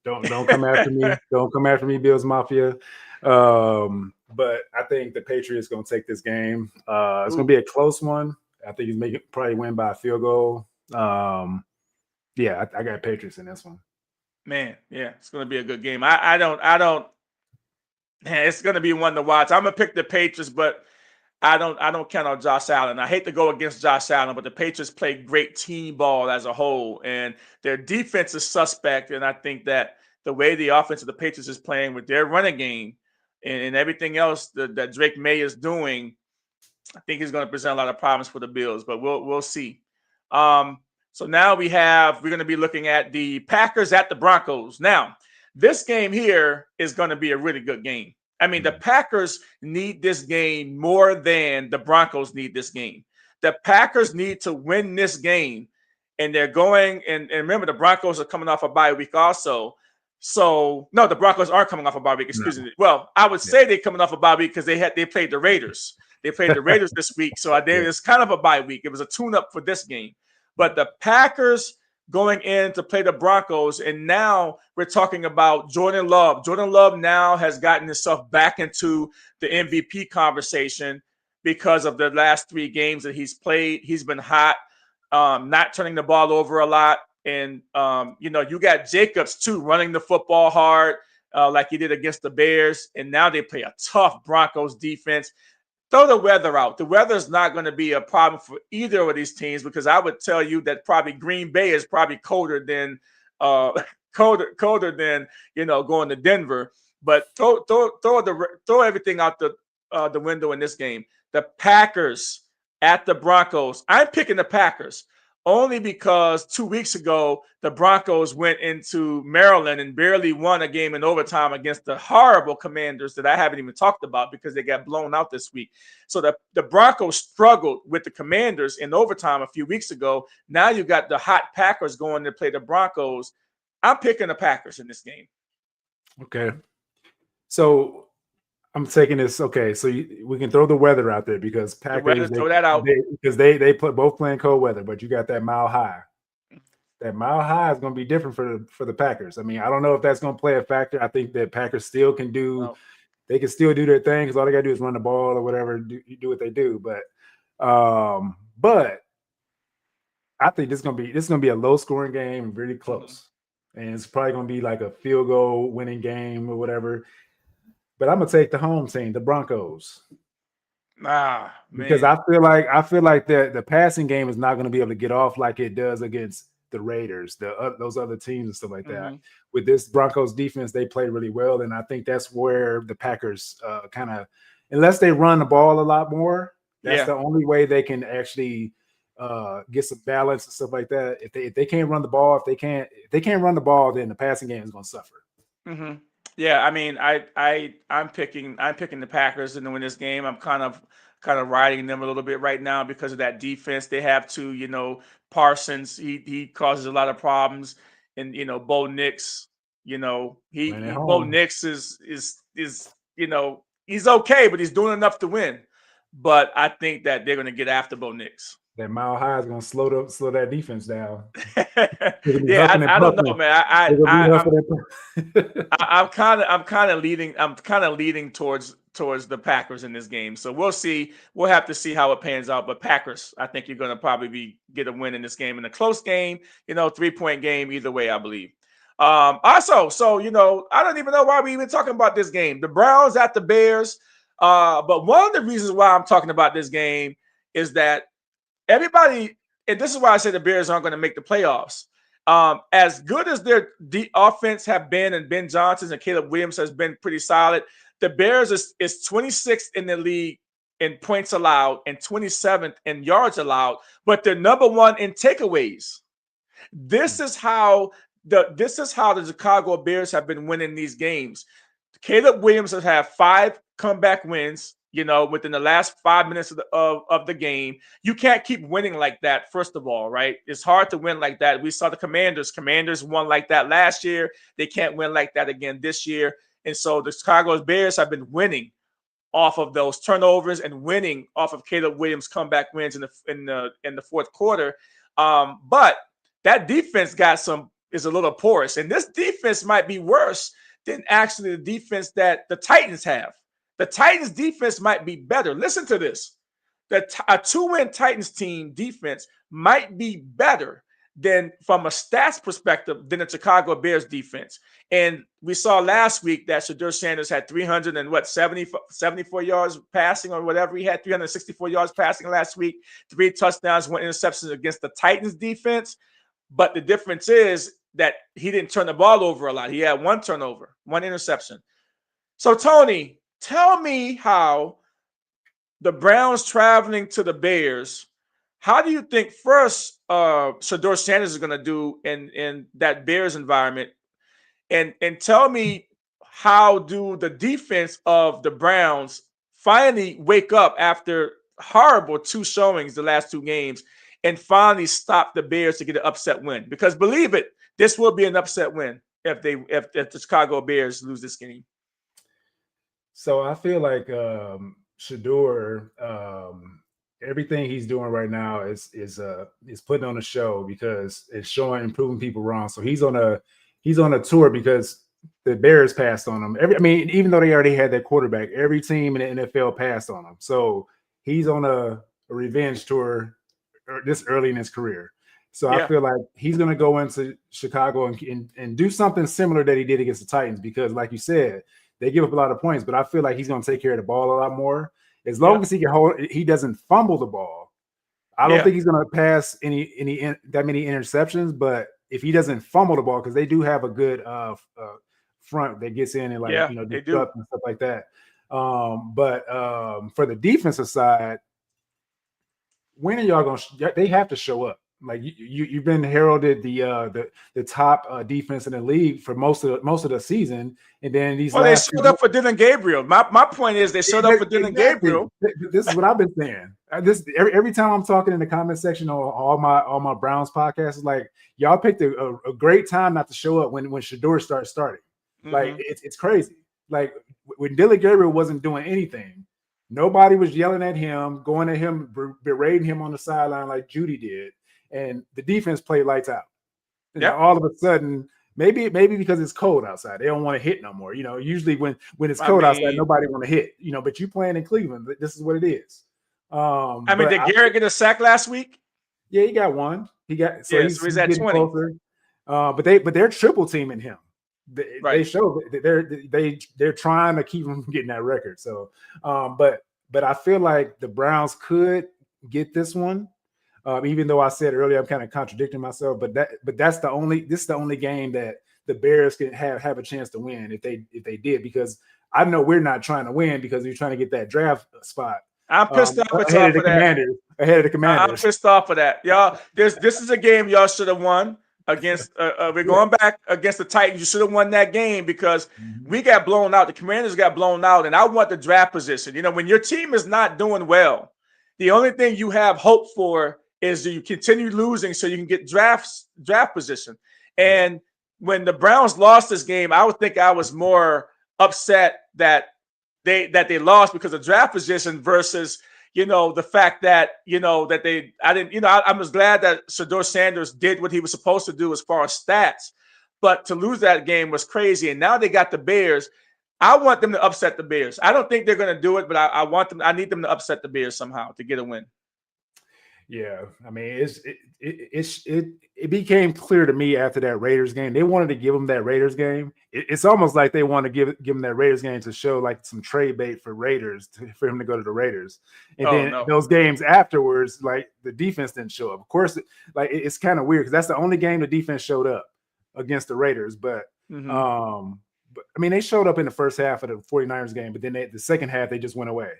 Don't come after me. Don't come after me, Bills Mafia. But I think the Patriots gonna take this game. It's gonna be a close one. I think he's probably win by a field goal. Yeah, I got Patriots in this one. Man, yeah, it's gonna be a good game. I don't. Man, it's gonna be one to watch. I'm gonna pick the Patriots, but I don't count on Josh Allen. I hate to go against Josh Allen, but the Patriots play great team ball as a whole, and their defense is suspect. And I think that the way the offense of the Patriots is playing with their running game and everything else that Drake May is doing, I think he's going to present a lot of problems for the Bills. But we'll see. So now we're going to be looking at the Packers at the Broncos. Now, this game here is going to be a really good game. I mean, the Packers need this game more than the Broncos need this game. The Packers need to win this game, and they're going – and remember, the Broncos are coming off a bye week also. So, no, the Broncos aren't coming off a bye week. Excuse me. Well, I would say they're coming off a bye week because they played the Raiders. They played the Raiders this week, so it's kind of a bye week. It was a tune-up for this game. But the Packers – going in to play the Broncos, and now we're talking about Jordan Love. Jordan Love now has gotten himself back into the MVP conversation because of the last 3 games that he's played. He's been hot, not turning the ball over a lot. And, you got Jacobs, too, running the football hard like he did against the Bears. And now they play a tough Broncos defense. Throw the weather out. The weather is not going to be a problem for either of these teams, because I would tell you that probably Green Bay is probably colder than going to Denver. But throw everything out the window in this game. The Packers at the Broncos. I'm picking the Packers only because 2 weeks ago the Broncos went into Maryland and barely won a game in overtime against the horrible Commanders that I haven't even talked about because they got blown out this week. So the Broncos struggled with the Commanders in overtime a few weeks ago. Now you got the hot Packers going to play the Broncos. I'm picking the Packers in this game. Okay. So I'm taking this. Okay, so we can throw the weather out there because Packers throw that out because they both playing cold weather, but you got that mile high. That mile high is going to be different for the Packers. I mean, I don't know if that's going to play a factor. I think that Packers still can do. They can still do their thing because all they got to do is run the ball or whatever. Do what they do, but I think this is going to be a low scoring game, really close. and it's probably going to be like a field goal winning game or whatever. But I'm going to take the home team, the Broncos. Ah, Because man. I feel like the passing game is not going to be able to get off like it does against the Raiders, those other teams and stuff like that. Mm-hmm. With this Broncos defense, they played really well, and I think that's where the Packers kind of, unless they run the ball a lot more, that's Yeah. the only way they can actually get some balance and stuff like that. If they can't run the ball, if they can't run the ball, then the passing game is going to suffer. Mm-hmm. Yeah, I mean, I'm picking the Packers to win this game. I'm kind of riding them a little bit right now because of that defense they have to. Parsons, he causes a lot of problems, and Bo Nix, Playing at Bo home, Nix is he's okay, but he's doing enough to win. But I think that they're going to get after Bo Nix. that Mile High is going to slow that defense down. They're gonna be Yeah, huffing and I don't know, puffing. man. They're gonna be huffing and puffing. I'm kind of leading towards the Packers in this game. So we'll see. We'll have to see how it pans out. But Packers, I think you're going to probably get a win in this game, in a close game. 3-point game either way, I believe. Also, so I don't even know why we even talking about this game. The Browns at the Bears. But one of the reasons why I'm talking about this game is that everybody, and this is why I say the Bears aren't going to make the playoffs. As good as their offense have been, and Ben Johnson and Caleb Williams has been pretty solid, the Bears is 26th in the league in points allowed and 27th in yards allowed, but they're number one in takeaways. This is how the Chicago Bears have been winning these games. Caleb Williams has had 5 comeback wins, within the last 5 minutes of the game. You can't keep winning like that, first of all, right? It's hard to win like that. We saw the Commanders won like that last year. They can't win like that again this year. And so the Chicago Bears have been winning off of those turnovers and winning off of Caleb Williams' comeback wins in the fourth quarter. But that defense is a little porous, and this defense might be worse than actually the defense that the Titans have. The Titans defense might be better. Listen to this. A 2-win Titans team defense might be better than, from a stats perspective, than the Chicago Bears defense. And we saw last week that Shedeursanders had 74 yards passing or whatever. He had 364 yards passing last week, 3 touchdowns, 1 interception against the Titans defense. But the difference is that he didn't turn the ball over a lot. He had 1 turnover, 1 interception. So, Tony, tell me how the Browns traveling to the Bears, how do you think first Shedeursanders is going to do in that Bears environment? And tell me, how do the defense of the Browns finally wake up after horrible 2 showings the last 2 games and finally stop the Bears to get an upset win? Because believe it, this will be an upset win if the Chicago Bears lose this game. So I feel like Shedeur, everything he's doing right now is putting on a show because it's showing and proving people wrong. So he's on a tour because the Bears passed on him. Even though they already had their quarterback, every team in the NFL passed on him. So he's on a revenge tour this early in his career. So yeah. I feel like he's going to go into Chicago and do something similar that he did against the Titans because, like you said, they give up a lot of points, but I feel like he's going to take care of the ball a lot more. As long as he can hold, he doesn't fumble the ball. I don't think he's going to pass that many interceptions, but if he doesn't fumble the ball, because they do have a good front that gets in and disrupt and stuff like that. But for the defensive side, when are y'all going to? They have to show up. Like you've been heralded the top defense in the league for most of the season, and then they showed up for Dylan Gabriel. My point is they showed up for Dylan Gabriel. This is what I've been saying. Every time I'm talking in the comment section on all my Browns podcasts, is like y'all picked a great time not to show up when Shedeur starting. Mm-hmm. Like it's crazy. Like when Dylan Gabriel wasn't doing anything, nobody was yelling at him, going at him, berating him on the sideline like Judy did. And the defense played lights out. And all of a sudden, maybe because it's cold outside, they don't want to hit no more. Usually when it's cold outside, nobody want to hit. But you playing in Cleveland, this is what it is. Did Garrett get a sack last week? Yeah, he got one. He's at 20. Closer. but they're triple teaming him. They Right. show that they're trying to keep him from getting that record. So, but I feel like the Browns could get this one. Even though I said earlier I'm kind of contradicting myself, but this is the only game that the Bears can have a chance to win if they did, because I know we're not trying to win because we're trying to get that draft spot I'm pissed off at ahead y'all of the for that. Commanders. Ahead of the I'm Commanders. pissed off for that, y'all. This is a game y'all should have won against. We're Yeah. going back against the Titans. You should have won that game because Mm-hmm. we got blown out. The Commanders got blown out, and I want the draft position. When your team is not doing well, the only thing you have hope for is that you continue losing so you can get draft position. Yeah. And when the Browns lost this game, I would think I was more upset that they lost because of draft position versus the fact that that I didn't I was glad that Shedeursanders did what he was supposed to do as far as stats, but to lose that game was crazy. And now they got the Bears. I want them to upset the Bears. I don't think they're going to do it, but I want them. I need them to upset the Bears somehow to get a win. Yeah, I mean, it became clear to me after that Raiders game. They wanted to give them that Raiders game. It's almost like they want to give them that Raiders game to show like some trade bait for for him to go to the Raiders. And Oh then no. those games afterwards, like the defense didn't show up. Of course, like it's kind of weird because that's the only game the defense showed up against the Raiders. But I mean, they showed up in the first half of the 49ers game, but then the second half they just went away.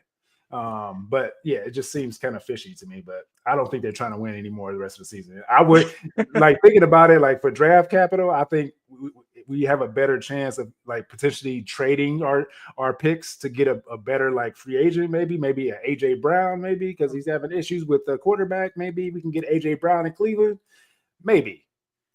But yeah, it just seems kind of fishy to me, but I don't think they're trying to win anymore the rest of the season. I would like thinking about it, like for draft capital, I think we have a better chance of like potentially trading our picks to get a better like free agent, maybe a AJ Brown, maybe because he's having issues with the quarterback. Maybe we can get AJ Brown in Cleveland. Maybe.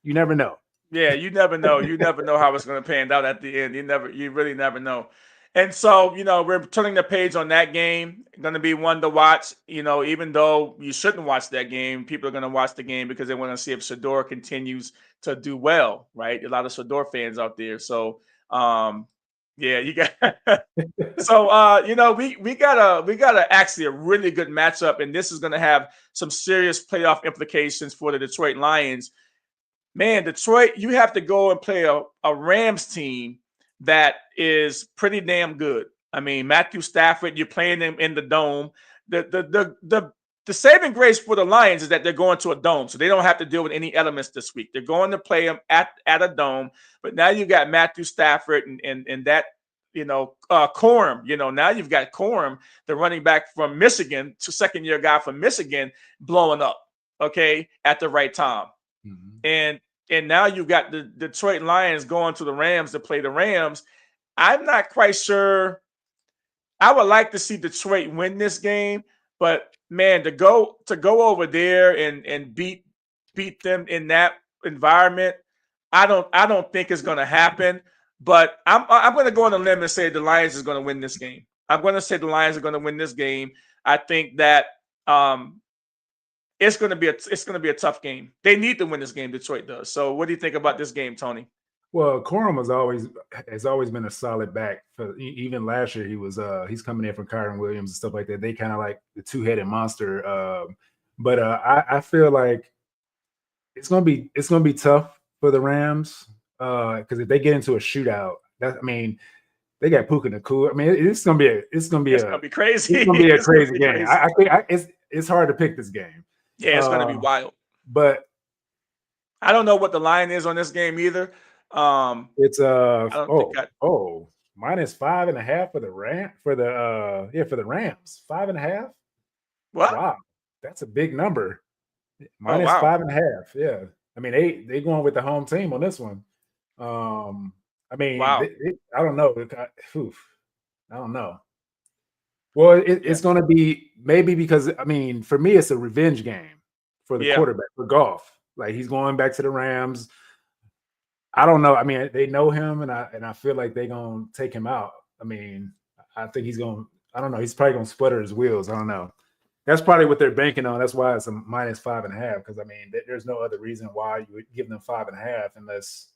You never know. Yeah, you never know. You never know how it's going to pan out at the end. You really never know. And so, we're turning the page on that game. Going to be one to watch. Even though you shouldn't watch that game, people are going to watch the game because they want to see if Shedeur continues to do well, right? A lot of Shedeur fans out there. So, yeah, you got. So, we got actually a really good matchup, and this is going to have some serious playoff implications for the Detroit Lions. Man, Detroit, you have to go and play a Rams team that is pretty damn good. I mean, Matthew Stafford, you're playing them in the dome. The saving grace for the Lions is that they're going to a dome, so they don't have to deal with any elements this week. They're going to play them at a dome, but now you got Matthew Stafford and that Corum. Now you've got Corum, the running back from Michigan, second-year guy from Michigan, blowing up. Okay, at the right time. And now you've got the Detroit Lions going to the Rams to play the Rams. I'm not quite sure. I would like to see Detroit win this game, but man, to go over there and beat them in that environment, I don't think it's going to happen. But I'm going to go on a limb and say the Lions is going to win this game. I'm going to say the Lions are going to win this game. I think that it's going to be a tough game. They need to win this game. Detroit does. So, what do you think about this game, Tony? Well, Corum has always been a solid back. Even last year, he's coming in from Kyron Williams and stuff like that. They kind of like the two-headed monster. But I feel like it's gonna be tough for the Rams because if they get into a shootout, they got Puka Nacua. I mean, it's gonna be crazy. It's gonna be a crazy game. I think it's hard to pick this game. Yeah, it's gonna be wild. But I don't know what the line is on this game either. It's -5.5 for the Rams. 5.5. What? Wow, that's a big number. Oh, wow. -5.5. Yeah, I mean they going with the home team on this one. I mean, wow. I don't know. I don't know. Well, it's going to be maybe because I mean, for me, it's a revenge game for the quarterback for Goff. Like he's going back to the Rams. I don't know. I mean, they know him, and I feel like they're gonna take him out. I mean, I think he's gonna. I don't know. He's probably gonna sputter his wheels. I don't know. That's probably what they're banking on. That's why it's a -5.5. Because I mean, there's no other reason why you would give them 5.5 unless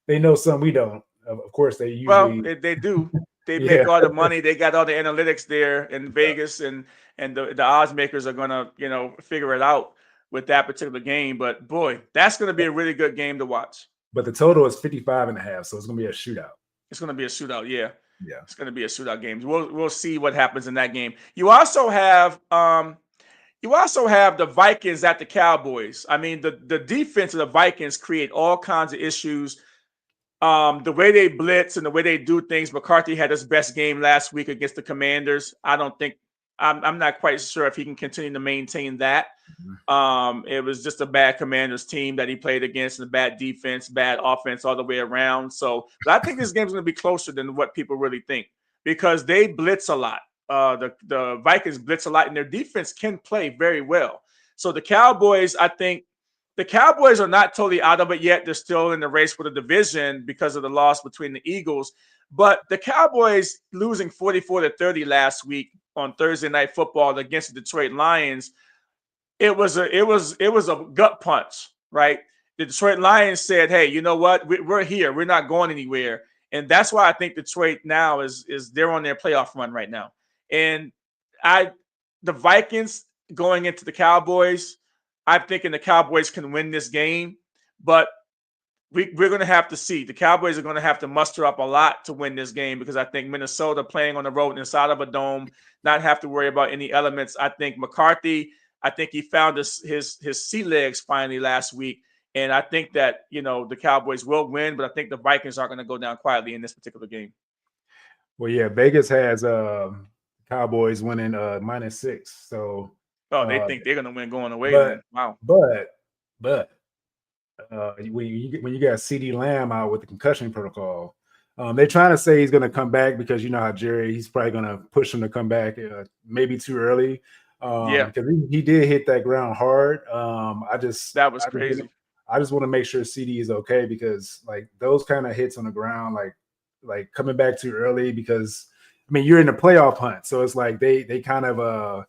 they know something we don't. Of course, they usually. They do. They make all the money. They got all the analytics there in Vegas, and the odds makers are gonna figure it out. with that particular game. But boy, that's going to be a really good game to watch. But the total is 55.5, so it's going to be a shootout. It's going to be a shootout, yeah. Yeah. It's going to be a shootout game. We'll see what happens in that game. You also have the Vikings at the Cowboys. I mean, the defense of the Vikings create all kinds of issues. The way they blitz and the way they do things. McCarthy had his best game last week against the Commanders. I'm not quite sure if he can continue to maintain that. It was just a bad Commanders team that he played against, and a bad defense, bad offense all the way around. So, but I think this game's going to be closer than what people really think, because they blitz a lot. The Vikings blitz a lot, and their defense can play very well. So the Cowboys, I think the Cowboys are not totally out of it yet. They're still in the race for the division because of the loss between the Eagles. But the Cowboys losing 44-30 last week on Thursday Night Football against the Detroit Lions, it was a gut punch, right? The Detroit Lions said, "Hey, you know what? We're here. We're not going anywhere." And that's why I think Detroit now is they're on their playoff run right now. And the Vikings going into the Cowboys, I'm thinking the Cowboys can win this game, but we're going to have to see. The Cowboys are going to have to muster up a lot to win this game, because I think Minnesota playing on the road inside of a dome, not have to worry about any elements. I think McCarthy, he found his sea legs finally last week. And I think that, the Cowboys will win, but I think the Vikings aren't going to go down quietly in this particular game. Well, yeah, Vegas has Cowboys winning -6. So they think they're going to win going away. Wow. But when you got CeeDee Lamb out with the concussion protocol, they're trying to say he's going to come back, because you know how Jerry, he's probably going to push him to come back maybe too early. Because he did hit that ground hard. That was crazy. I just want to make sure CD is okay, because like those kind of hits on the ground, like coming back too early, because I mean, you're in the playoff hunt, so it's like they kind of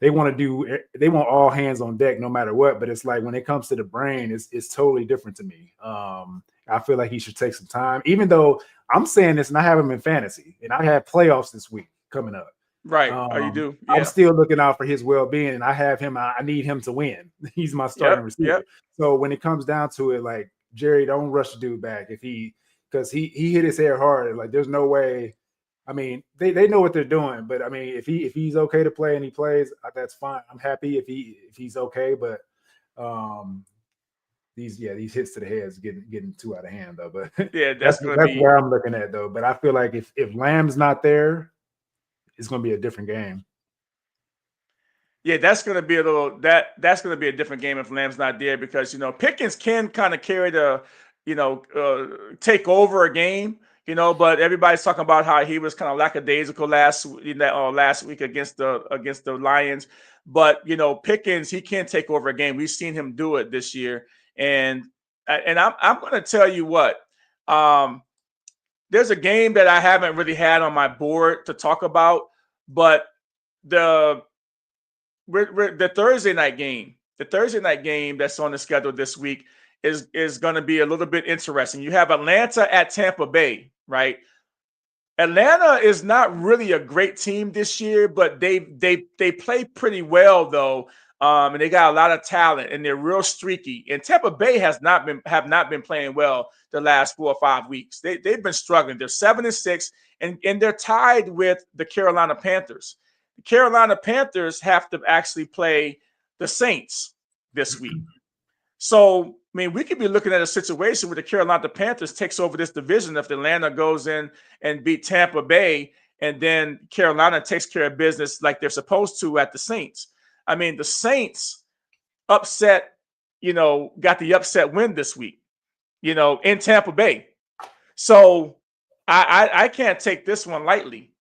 they want all hands on deck no matter what. But it's like when it comes to the brain, it's totally different to me. I feel like he should take some time, even though I'm saying this and I have him in fantasy and I have playoffs this week coming up. Right. You do. Yeah. I'm still looking out for his well-being, and I have him. I need him to win. He's my starting receiver. Yep. So when it comes down to it, like, Jerry, don't rush the dude back because he hit his hair hard. Like, there's no way. I mean, they know what they're doing, but I mean, if he's okay to play and he plays, that's fine. I'm happy if he's okay, but these hits to the head is getting too out of hand though. But yeah, that's where I'm looking at though. But I feel like if Lamb's not there, it's going to be a different game. Yeah, that's going to be that's going to be a different game if Lamb's not there, because Pickens can kind of carry the take over a game. But everybody's talking about how he was kind of lackadaisical last week against the Lions. But Pickens, he can take over a game. We've seen him do it this year, and I'm going to tell you what. There's a game that I haven't really had on my board to talk about, but the Thursday night game that's on the schedule this week is going to be a little bit interesting. You have Atlanta at Tampa Bay, right? Atlanta is not really a great team this year, but they play pretty well though, and they got a lot of talent and they're real streaky. And Tampa Bay have not been playing well the last 4 or 5 weeks. They've been struggling. They're 7-6, and they're tied with the Carolina Panthers. The Carolina Panthers have to actually play the Saints this week. So, I mean, we could be looking at a situation where the Carolina Panthers takes over this division if Atlanta goes in and beat Tampa Bay, and then Carolina takes care of business like they're supposed to at the Saints. I mean, the Saints got the upset win this week, in Tampa Bay. So I can't take this one lightly.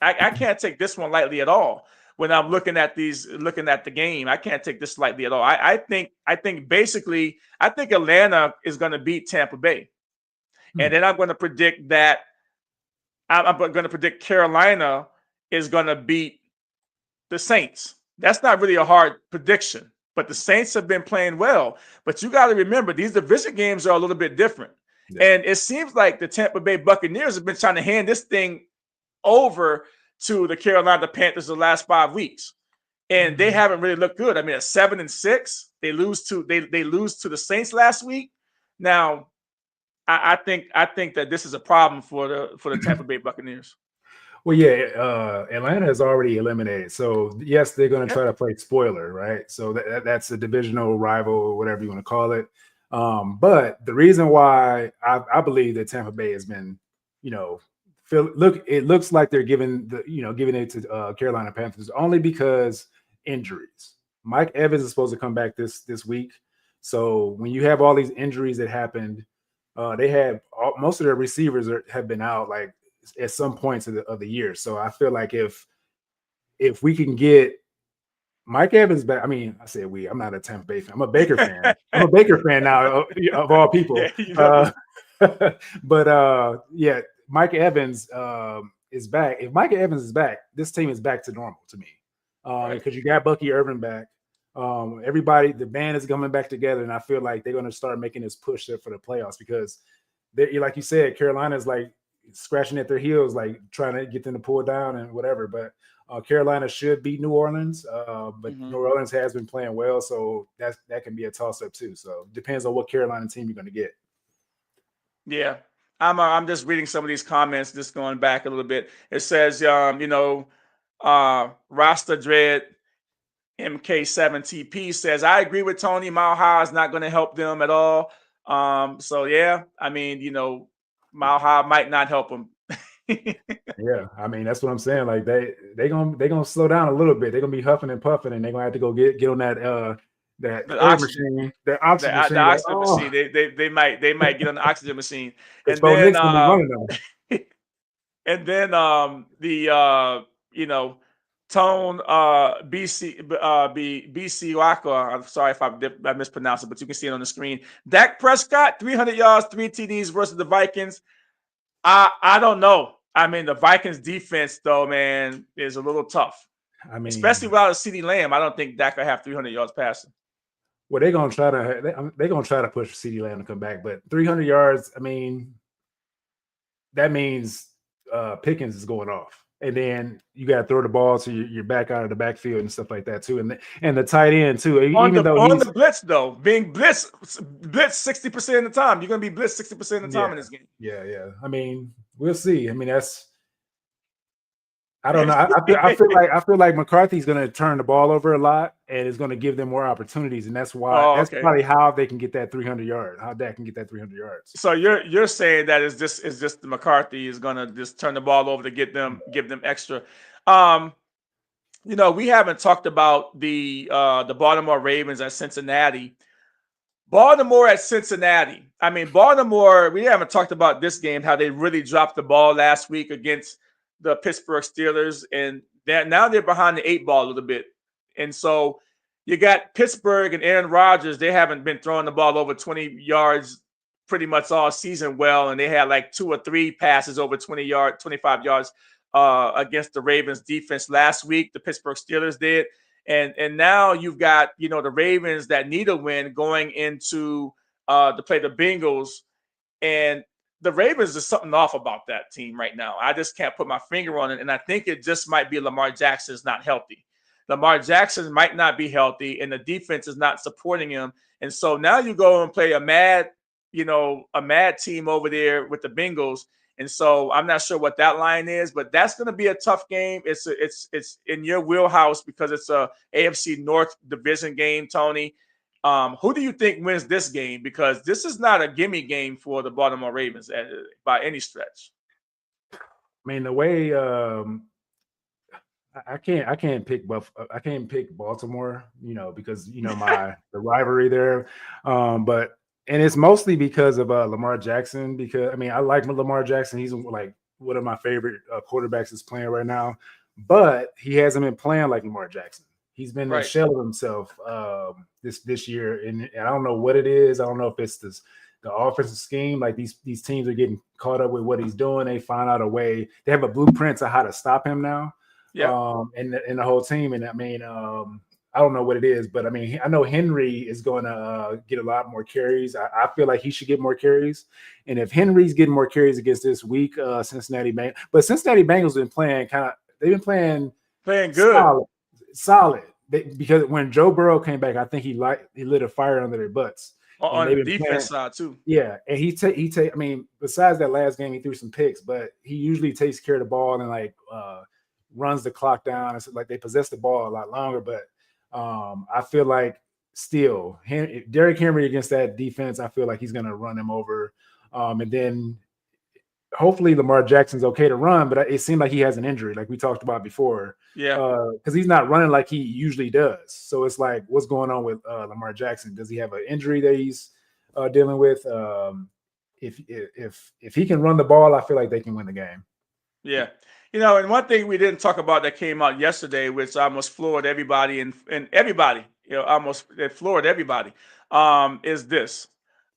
I can't take this one lightly at all. When I'm looking at the game, I can't take this lightly at all. I think Atlanta is going to beat Tampa Bay, and then I'm going to predict that I'm going to predict Carolina is going to beat the Saints. That's not really a hard prediction, but the Saints have been playing well. But you got to remember, these division games are a little bit different, and it seems like the Tampa Bay Buccaneers have been trying to hand this thing over to the Carolina Panthers the last 5 weeks, and they haven't really looked good. I mean, at 7-6, They lose to the Saints last week. Now, I think that this is a problem for the Tampa Bay Buccaneers. Well, yeah, Atlanta is already eliminated. So, yes, they're going to try to play spoiler, right? So that's a divisional rival or whatever you want to call it. But the reason why I believe that Tampa Bay has been, it looks like they're giving it to Carolina Panthers only because injuries. Mike Evans is supposed to come back this week. So when you have all these injuries that happened, they have most of their receivers have been out like at some points of the year. So I feel like if we can get Mike Evans back, I mean, I said I'm not a Tampa Bay fan. I'm a Baker fan. I'm a Baker fan now of all people. Yeah, yeah, Mike Evans is back. If Mike Evans is back, this team is back to normal to me. Because you got Bucky Irvin back. Everybody, the band is coming back together, and I feel like they're going to start making this push there for the playoffs because like you said, Carolina's like scratching at their heels, like trying to get them to pull down and whatever. But Carolina should beat New Orleans, but New Orleans has been playing well, so that can be a toss-up too. So depends on what Carolina team you're going to get. Yeah, I'm just reading some of these comments, just going back a little bit. It says, Rasta Dread MK7TP says, I agree with Tony. Mile High is not going to help them at all. So yeah, I mean, Mile High might not help them. Yeah, I mean that's what I'm saying. Like they gonna slow down a little bit. They're gonna be huffing and puffing, and they're gonna have to go get on that oxygen machine. The oxygen machine. They might get on the oxygen machine. And then Tone BC Waka. I'm sorry if I mispronounced it, but you can see it on the screen. Dak Prescott, 300 yards, 3 TDs versus the Vikings. I don't know. I mean, the Vikings defense, though, man, is a little tough. I mean, especially without a CeeDee Lamb, I don't think Dak will have 300 yards passing. Well, they're gonna try to push CeeDee Lamb to come back, but 300 yards. I mean, that means Pickens is going off. And then you got to throw the ball so you're back out of the backfield and stuff like that too, and the tight end too. On the blitz though, being blitz 60% of the time, you're gonna be blitzed 60% of the time in this game. Yeah. I mean, we'll see. I mean, I don't know. I feel like McCarthy's going to turn the ball over a lot and is going to give them more opportunities, and that's why that's probably how they can get that 300 yards. How Dak can get that 300 yards. So you're saying that is just the McCarthy is going to just turn the ball over to give them extra. We haven't talked about the Baltimore Ravens at Cincinnati. Baltimore at Cincinnati. I mean, Baltimore. We haven't talked about this game, how they really dropped the ball last week against the Pittsburgh Steelers, and now they're behind the 8 ball a little bit. And so you got Pittsburgh and Aaron Rodgers. They haven't been throwing the ball over 20 yards pretty much all season well, and they had like 2 or 3 passes over 25 yards against the Ravens defense last week. The Pittsburgh Steelers did. And now you've got, the Ravens that need a win going into to play the Bengals. And the Ravens, is something off about that team right now. I just can't put my finger on it. And I think it just might be Lamar Jackson is not healthy. Lamar Jackson might not be healthy, and the defense is not supporting him. And so now you go and play a mad team over there with the Bengals. And so I'm not sure what that line is, but that's going to be a tough game. It's in your wheelhouse because it's a AFC North division game, Tony. Who do you think wins this game? Because this is not a gimme game for the Baltimore Ravens by any stretch. I mean, the way I can't pick Baltimore, because the rivalry there. But it's mostly because of Lamar Jackson. Because I mean, I like Lamar Jackson. He's like one of my favorite quarterbacks that's playing right now. But he hasn't been playing like Lamar Jackson. He's been a shell of himself this year, and I don't know what it is. I don't know if it's the offensive scheme. Like these teams are getting caught up with what he's doing. They find out a way. They have a blueprint to how to stop him now. Yeah. And the whole team. And I mean, I don't know what it is, but I mean, I know Henry is going to get a lot more carries. I feel like he should get more carries. And if Henry's getting more carries against this weak Cincinnati Bengals, but Cincinnati Bengals have been playing they've been playing good. Solid. because when Joe Burrow came back, I think he lit a fire under their butts, and On they've the been defense playing. side too. Yeah, and I mean, besides that last game, he threw some picks, but he usually takes care of the ball and like runs the clock down. It's like they possess the ball a lot longer. But I feel like still, Derrick Henry against that defense, I feel like he's going to run him over, and then hopefully Lamar Jackson's okay to run, but it seemed like he has an injury, like we talked about before. Yeah. Because he's not running like he usually does. So it's like, what's going on with Lamar Jackson? Does he have an injury that he's dealing with? If he can run the ball, I feel like they can win the game. Yeah. And one thing we didn't talk about that came out yesterday, which almost floored everybody and everybody, almost it floored everybody, is this.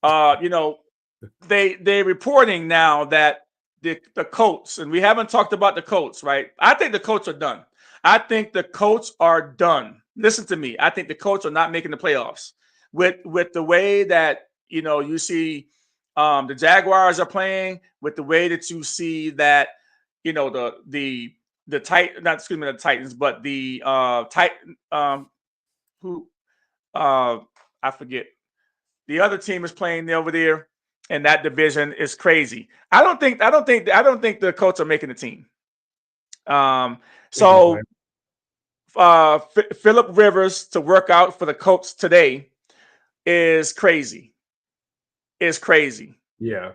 They reporting now that the Colts, and we haven't talked about the Colts, right? I think the Colts are done. I think the Colts are done. Listen to me. I think the Colts are not making the playoffs with the way that you see the Jaguars are playing, with the way that you see that the Titans, but the I forget, the other team is playing over there, and that division is crazy. I don't think the Colts are making the team. So Phillip Rivers to work out for the Colts today is crazy. Yeah.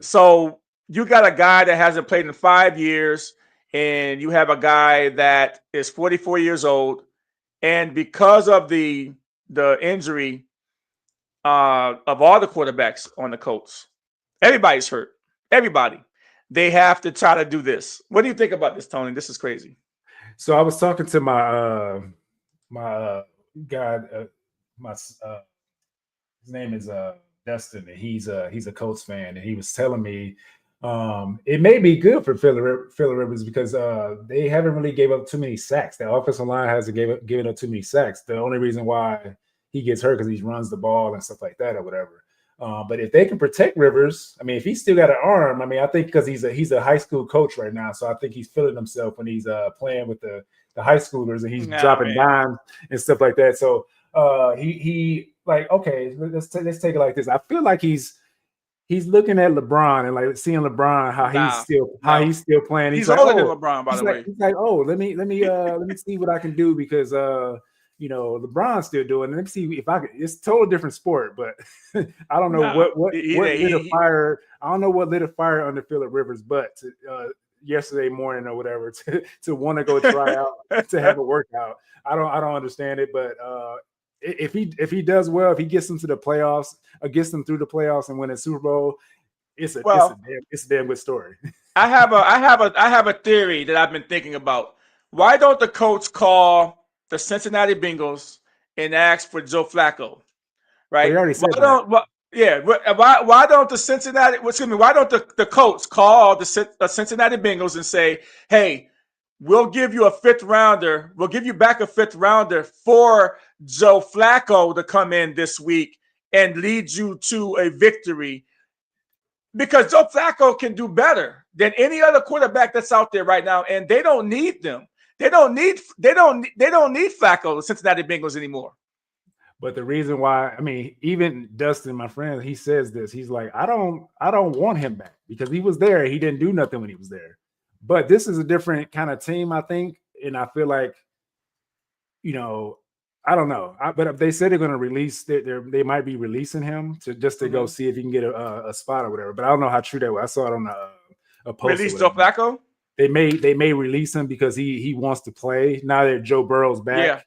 So you got a guy that hasn't played in 5 years, and you have a guy that is 44 years old, and because of the injury of all the quarterbacks on the Colts, everybody's hurt. Everybody. They have to try to do this. What do you think about this, Tony? This is crazy. So I was talking to my guy, his name is Dustin, and he's a Colts fan, and he was telling me it may be good for Phillip Rivers because they haven't really gave up too many sacks. The offensive line hasn't given up too many sacks. The only reason why he gets hurt because he runs the ball and stuff like that or whatever. But if they can protect Rivers, I mean, if he's still got an arm, I mean, I think because he's a high school coach right now, so I think he's feeling himself when he's playing with the high schoolers and he's dropping dimes and stuff like that. So he like, okay, let's take it like this. I feel like he's looking at LeBron and like seeing LeBron how he's still playing. He's like, older than LeBron, by the way. He's like, oh, let me see what I can do because LeBron's still doing it. Let me see if I can. It's a total different sport, but I don't know what lit a fire. I don't know what lit a fire under Phillip Rivers' butt yesterday morning or whatever to want to go try out to have a workout. I don't understand it, but if he does well, if he gets them to the playoffs, or gets them through the playoffs and win a Super Bowl, it's a damn good story. I have a theory that I've been thinking about. Why don't the Colts call the Cincinnati Bengals and ask for Joe Flacco? Right? Well, already said why don't the Cincinnati? Why don't the Colts call the Cincinnati Bengals and say, "Hey, we'll give you a 5th rounder. We'll give you back a 5th rounder for Joe Flacco to come in this week and lead you to a victory." Because Joe Flacco can do better than any other quarterback that's out there right now, and they don't need them. They don't need Flacco, the Cincinnati Bengals, anymore. But the reason why, I mean, even Dustin, my friend, he says this. He's like, I don't want him back because he was there. He didn't do nothing when he was there. But this is a different kind of team, I think. And I feel like, I don't know. But if they said they're going to release, they might be releasing him to go see if he can get a spot or whatever. But I don't know how true that was. I saw it on a post. Release Joe Flacco? They may release him because he wants to play. Now that Joe Burrow's back,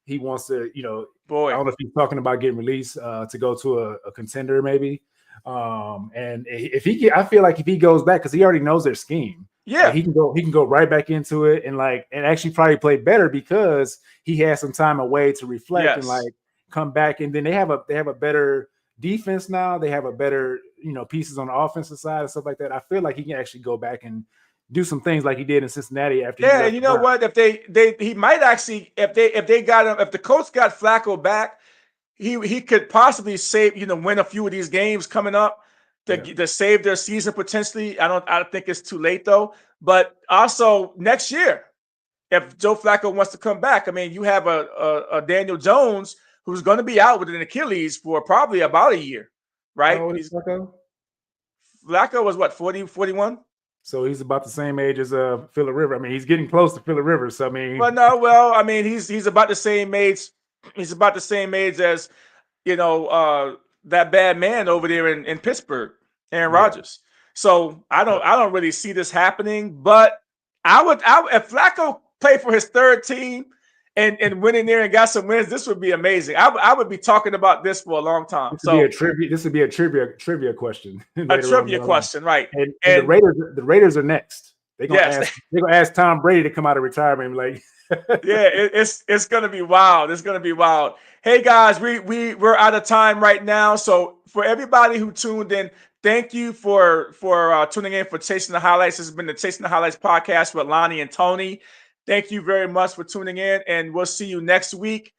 he wants to, I don't know if he's talking about getting released to go to a contender maybe. And I feel like if he goes back, because he already knows their scheme. Yeah, like he can go right back into it and actually probably play better because he has some time away to reflect and come back. And then they have a better defense now. They have a better pieces on the offensive side and stuff like that. I feel like he can actually go back and do some things like he did in Cincinnati after. Yeah, and you know what? If he might actually, if they got him, if the Colts got Flacco back, he could possibly save, win a few of these games coming up to save their season potentially. I don't think it's too late though. But also next year, if Joe Flacco wants to come back. I mean, you have a Daniel Jones who's going to be out with an Achilles for probably about a year, right? How old is Flacco? Flacco was what, 40, 41? So he's about the same age as Phillip Rivers. I mean, he's getting close to Phillip Rivers. So I mean, I mean, he's about the same age. He's about the same age as, that bad man over there in Pittsburgh, Aaron Rodgers. So I don't really see this happening. But I would if Flacco played for his third team and went in there and got some wins, this would be amazing. I would be talking about this for a long time. This would be a trivia question. A trivia question, right? And the Raiders are next. They're gonna ask Tom Brady to come out of retirement. Like, yeah, it's gonna be wild. It's gonna be wild. Hey guys, we're out of time right now. So for everybody who tuned in, thank you for tuning in for Chasing the Highlights. This has been the Chasing the Highlights podcast with Lonnie and Tony. Thank you very much for tuning in, and we'll see you next week.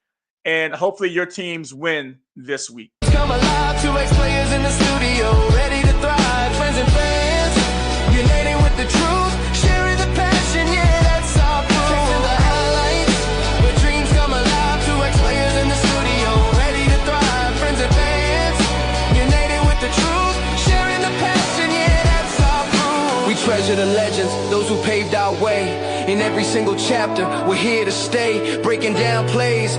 And hopefully your teams win this week. Come alive, two ex-players in the studio, ready to thrive, friends and fans, uniting with the truth, sharing the passion, yeah, that's our proof. Chasing the highlights, where dreams come alive, two ex-players in the studio, ready to thrive, friends and fans, uniting with the truth, sharing the passion, yeah, that's our proof. We treasure the legends, those who paved our way. In every single chapter, we're here to stay, breaking down plays.